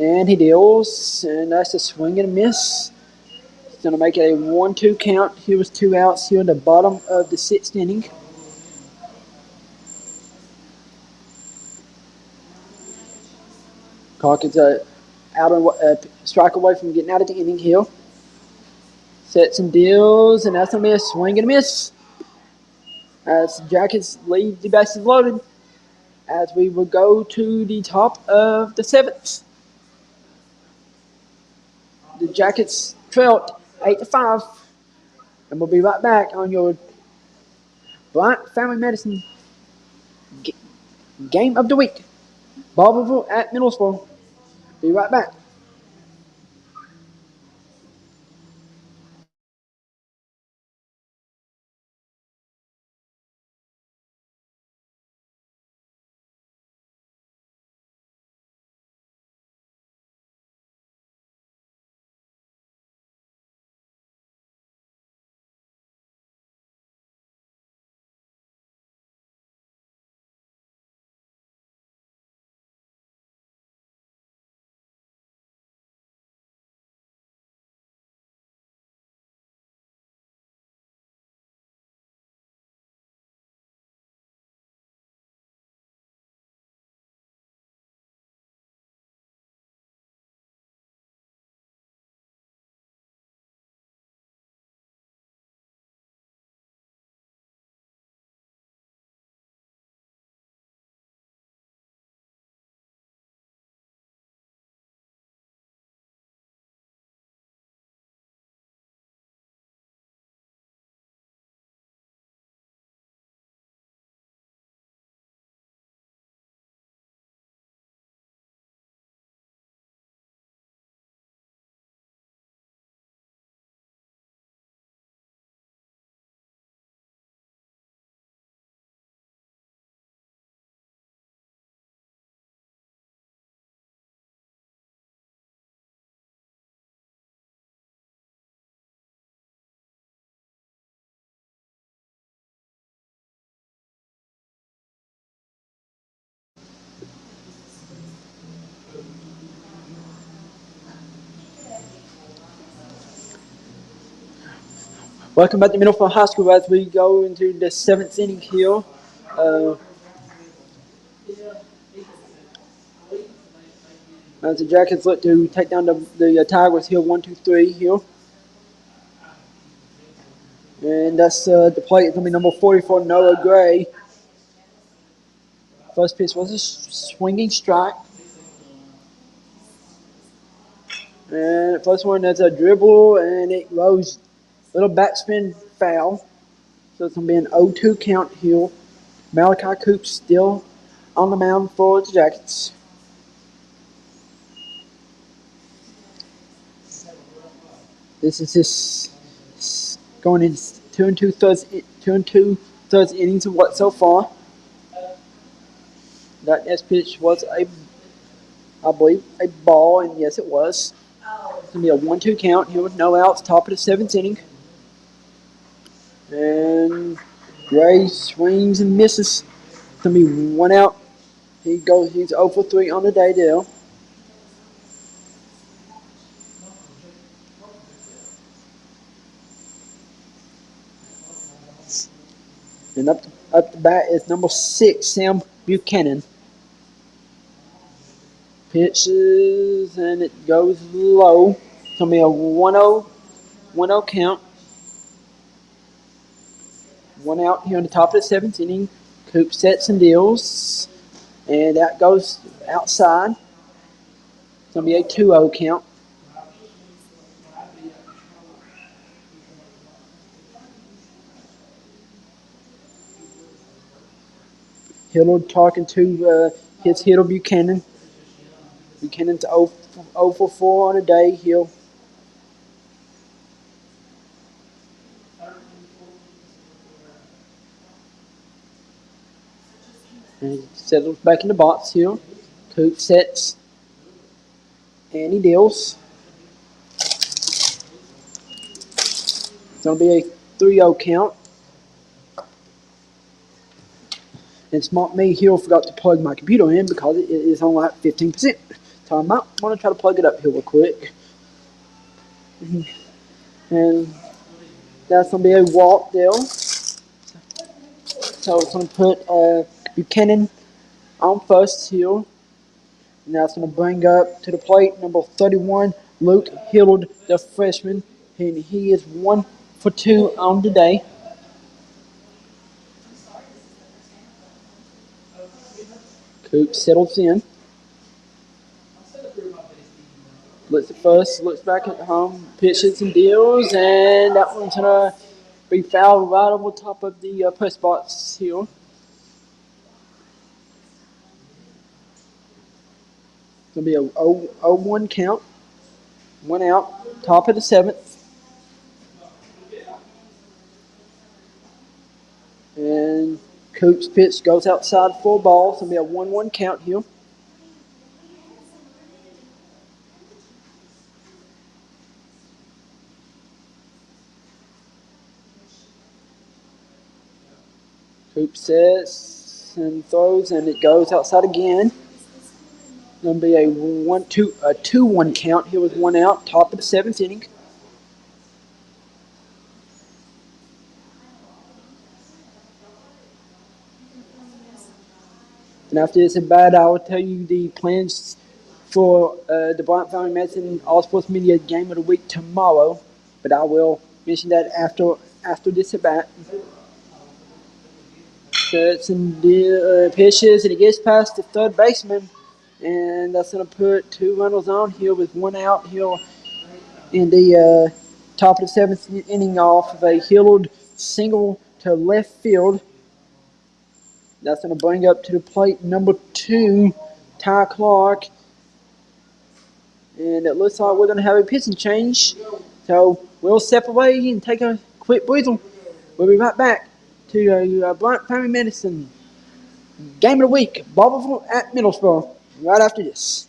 and he deals, and that's a swing and a miss. It's gonna make it a 1-2 count. Here was 2 outs here in the bottom of the 6th inning. Hawkins strike away from getting out of the inning here. Sets and deals, and that's going to be a swing and a miss. As Jackets lead the bases loaded, as we will go to the top of the 7th. The Jackets trailed 8-5, and we'll be right back on your Bryant Family Medicine Game of the Week. Barbourville at Middlesboro. Be right back. Welcome back to Middlesboro High School as we go into the 7th inning here. As the Jackets look to take down the Tigers here, 1-2-3 here. And that's the plate is going to be number 44, Noah Gray. First pitch was a swinging strike. And the first one, that's a dribble, and it goes little backspin foul. So it's going to be an 0-2 count here. Malachi Coops still on the mound for the Jackets. This is just going in 2 2 thirds innings of what so far. That next pitch was I believe, a ball, and yes, it was. It's gonna be a 1-2 count here with no outs. Top of the 7th inning, and Gray swings and misses. It's gonna be 1 out. He's 0 for 3 on the day, Dale. And up the bat is number 6, Sam Buchanan. Pitches, and it goes low. It's going to be a 1-0 count. 1 out here on the top of the 7th inning. Coop sets and deals, and that goes outside. It's going to be a 2-0 count. Hill talking to his hitter Buchanan. Buchanan's 0 for 4 on the day. Hill. And he settles back in the box here. Coop sets, and he deals. It's going to be a 3-0 count. And smart me here forgot to plug my computer in because it is on like 15%. So I might want to try to plug it up here real quick. And that's going to be a walk there. So it's going to put Buchanan on first here. And that's going to bring up to the plate number 31, Luke Hill, the freshman. And he is 1 for 2 on the day. Coop settles in. Looks at first, looks back at home, pitches and deals, and that one's going to be fouled right over top of the press box here. It's going to be a 0-1 count. 1 out, top of the 7th. And Coop's pitch goes outside for a ball. It's going to be a 1-1 count here. Coop sets and throws, and it goes outside again. It's going to be a 2-1 count here with 1 out, top of the 7th inning. And after this at bat, I will tell you the plans for the Bryant Family Medicine All Sports Media Game of the Week tomorrow. But I will mention that after this at bat. Sets and pitches, and it gets past the third baseman. And that's going to put 2 runners on here with 1 out here in the top of the 7th inning off of a Hillard single to left field. That's going to bring up to the plate number 2, Ty Clark. And it looks like we're going to have a pitching change. So we'll step away and take a quick breather. We'll be right back to Bryant Family Medicine Game of the Week, Barbourville at Middlesboro, right after this.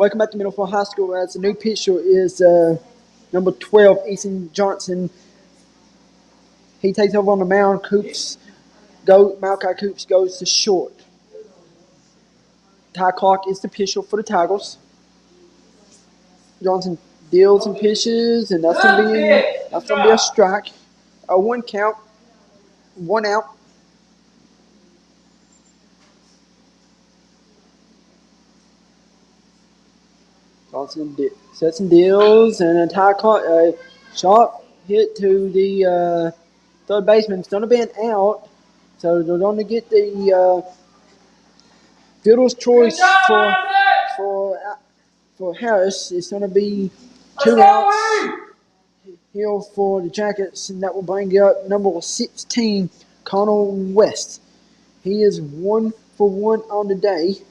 Welcome back to Middlesboro High School. As the new pitcher is number 12, Ethan Johnson. He takes over on the mound. Malachi Coops goes to short. Ty Clark is the pitcher for the Tigers. Johnson deals and pitches, and that's gonna be a strike. A 1 count, 1 out. Johnson sets and deals, and a Ty Clark sharp hit to the third baseman. It's gonna be an out, so they're gonna get the fielder's choice for Harris. It's gonna be 2 outs here for the Jackets, and that will bring up number 16, Connell West. He is 1 for 1 on the day.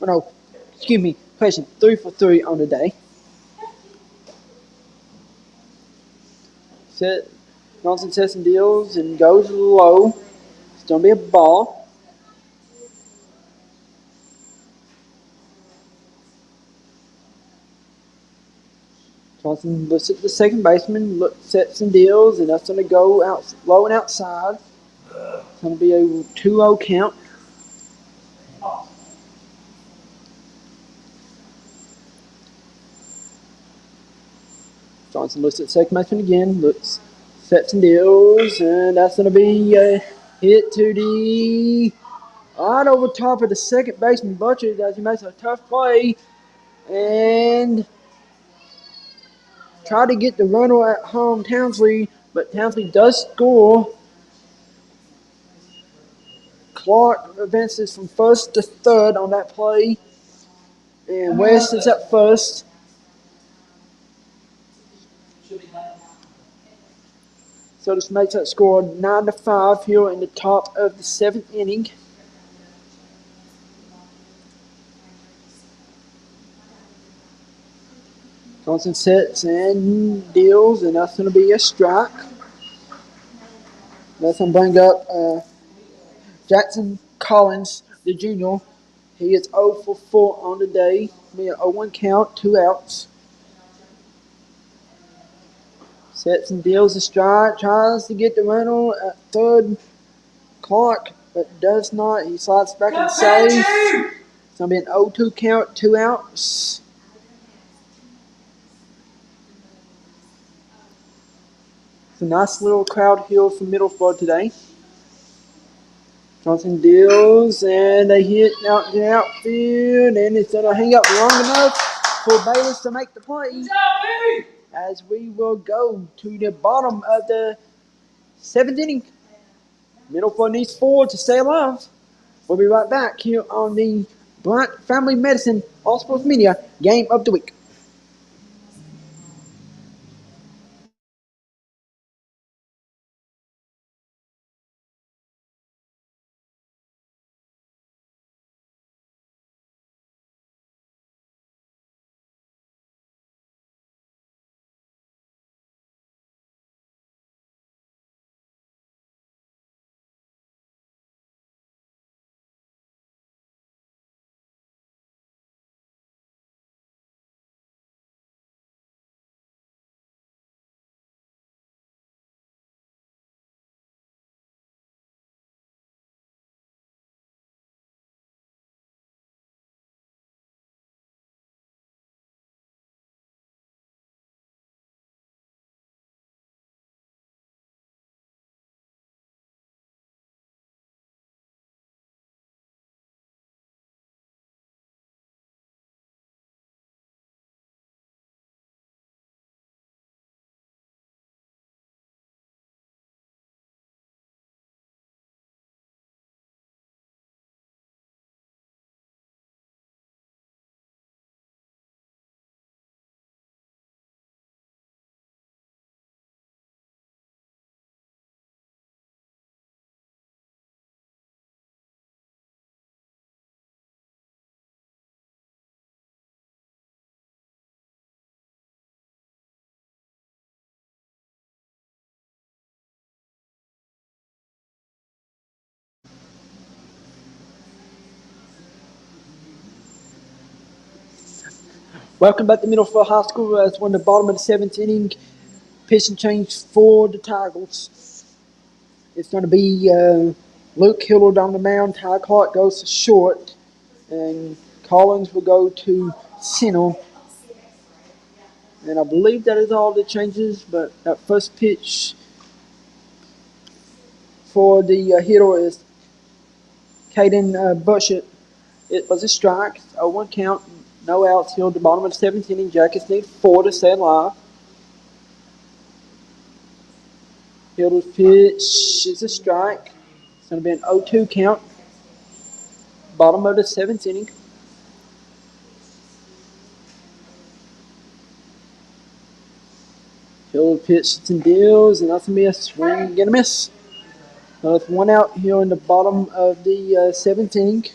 Oh, no, excuse me, question 3 for 3 on the day. Johnson sets and deals and goes low. It's going to be a ball. Johnson looks at the second baseman, sets and deals, and that's going to go out low and outside. It's going to be a 2-0 count. Johnson looks at second baseman again, sets and deals, and that's going to be a hit to the right over top of the second baseman Butcher as he makes a tough play and try to get the runner at home, Townsley, but Townsley does score. Clark advances from first to third on that play, and West is at first. So this makes that score 9-5 here in the top of the 7th inning. Johnson sets and deals, and that's going to be a strike. That's going to bring up Jackson Collins, the junior. He is 0 for 4 on the day. Be an 0-1 count, 2 outs. Sets and deals a strike, tries to get the runner at third. Clark, but does not. He slides back and saves. It's going to be an 0-2 count, 2 outs. It's a nice little crowd here from Middlesboro today. Johnson deals, and they hit out the outfield, and it's going to hang up long enough for Bayless to make the play. As we will go to the bottom of the 7th inning. Middlesboro needs 4 to stay alive. We'll be right back here on the Bryant Family Medicine All Sports Media Game of the Week. Welcome back to Middlesboro High School as we're in the bottom of the 7th inning. Pitch and change for the Tigers. It's going to be Luke Hillard on the mound. Ty Clark goes to short, and Collins will go to center. And I believe that is all the changes, but that first pitch for the hitter is Caden Bushett. It was a strike, 0-1 count, no outs here at the bottom of the 7th inning. Jackets need 4 to stay alive. Hilder's pitch is a strike. It's going to be an 0-2 count. Bottom of the 7th inning. Hilder pitches and deals, and that's going to be a swing and a miss. So it's 1 out here in the bottom of the 7th inning.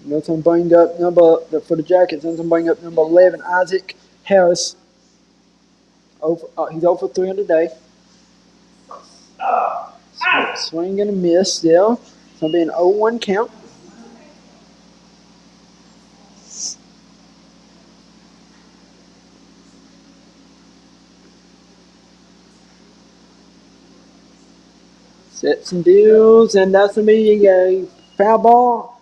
That's going to bring up for the Jackets. That's going to bring up number 11, Isaac Harris. He's over 3 on the day. Swing and a miss there. It's going to be an 0-1 count. Sets and deals, and that's going to be a foul ball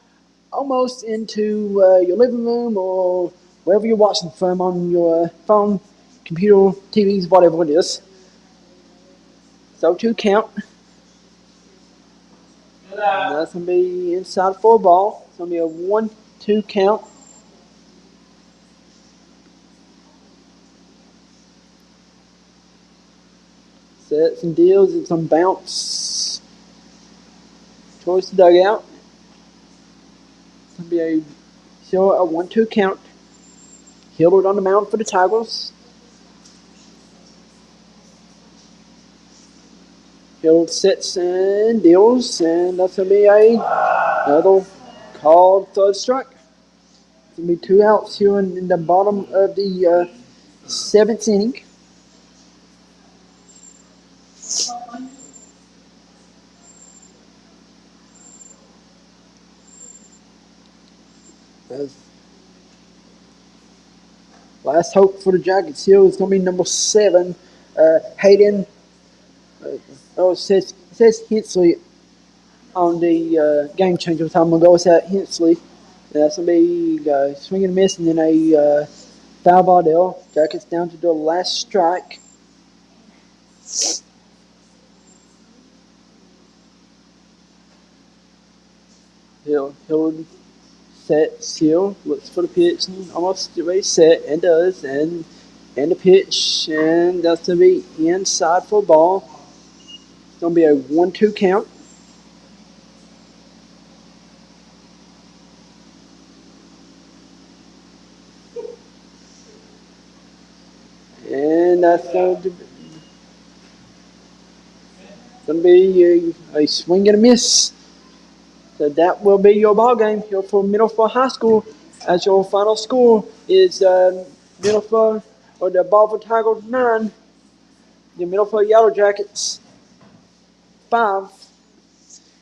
almost into your living room or wherever you're watching from on your phone, computer, TVs, whatever it is. So 2 count. And that's going to be inside for a ball. It's going to be a 1-2 count. Sets and deals, and some bounce towards the dugout. It's going to be a 1-2 count. Hillard on the mound for the Tigers. Hillard sets and deals, and that's going to be another called third strike. It's going to be 2 outs here in the bottom of the 7th inning. Last hope for the Jackets here is going to be number 7, Hayden. It says Hensley on the game changer. So I'm going to go with that Hensley. That's going to be swing and a miss, and then a foul ball there. Jackets down to the last strike. Hillard sets here, looks for the pitch, and almost ready set, and does, and the pitch, and that's going to be inside for a ball. It's going to be a 1-2 count. And that's going to be a swing and a miss. So that will be your ball game here for Middlesboro High School. As your final score is Middlesboro, or the Barbourville Tigers 9, the Middlesboro Yellow Jackets 5.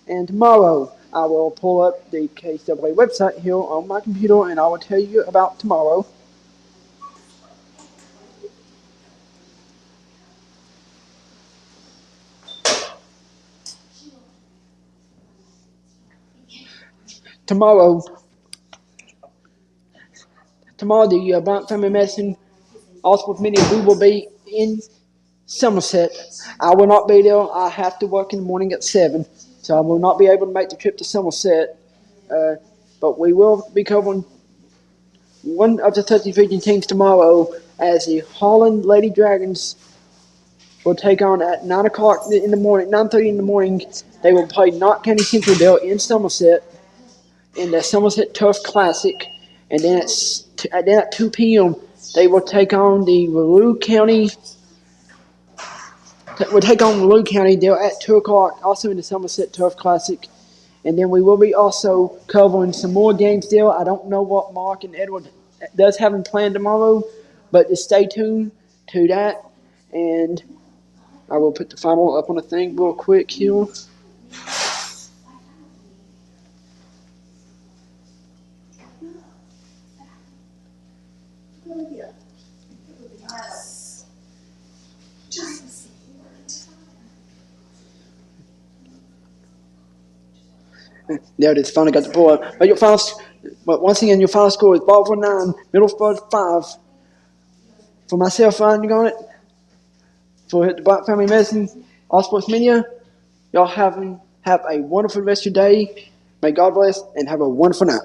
And tomorrow I will pull up the KSAA website here on my computer, and I will tell you about tomorrow. Tomorrow, the Bryant Family Medicine Hospital Committee, we will be in Somerset. I will not be there. I have to work in the morning at 7, so I will not be able to make the trip to Somerset. But we will be covering one of the Southeast Region teams tomorrow, as the Holland Lady Dragons will take on at 9 o'clock in the morning, 9:30 in the morning. They will play Knott County Central in Somerset in the Somerset Turf Classic, and then at 2 p.m. they will take on the Loudoun County. We'll take on Loudoun County. They're at 2 o'clock, also in the Somerset Turf Classic, and then we will be also covering some more games there. I don't know what Mark and Edward does have in plan tomorrow, but just stay tuned to that, and I will put the final up on the thing real quick here. There it is. Finally got the ball up. But once again, your final score is Barbourville 9, Middlesboro 5. For myself, Ryan, you got it. For the Black Family Medicine, All Sports Media, y'all have a wonderful rest of your day. May God bless and have a wonderful night.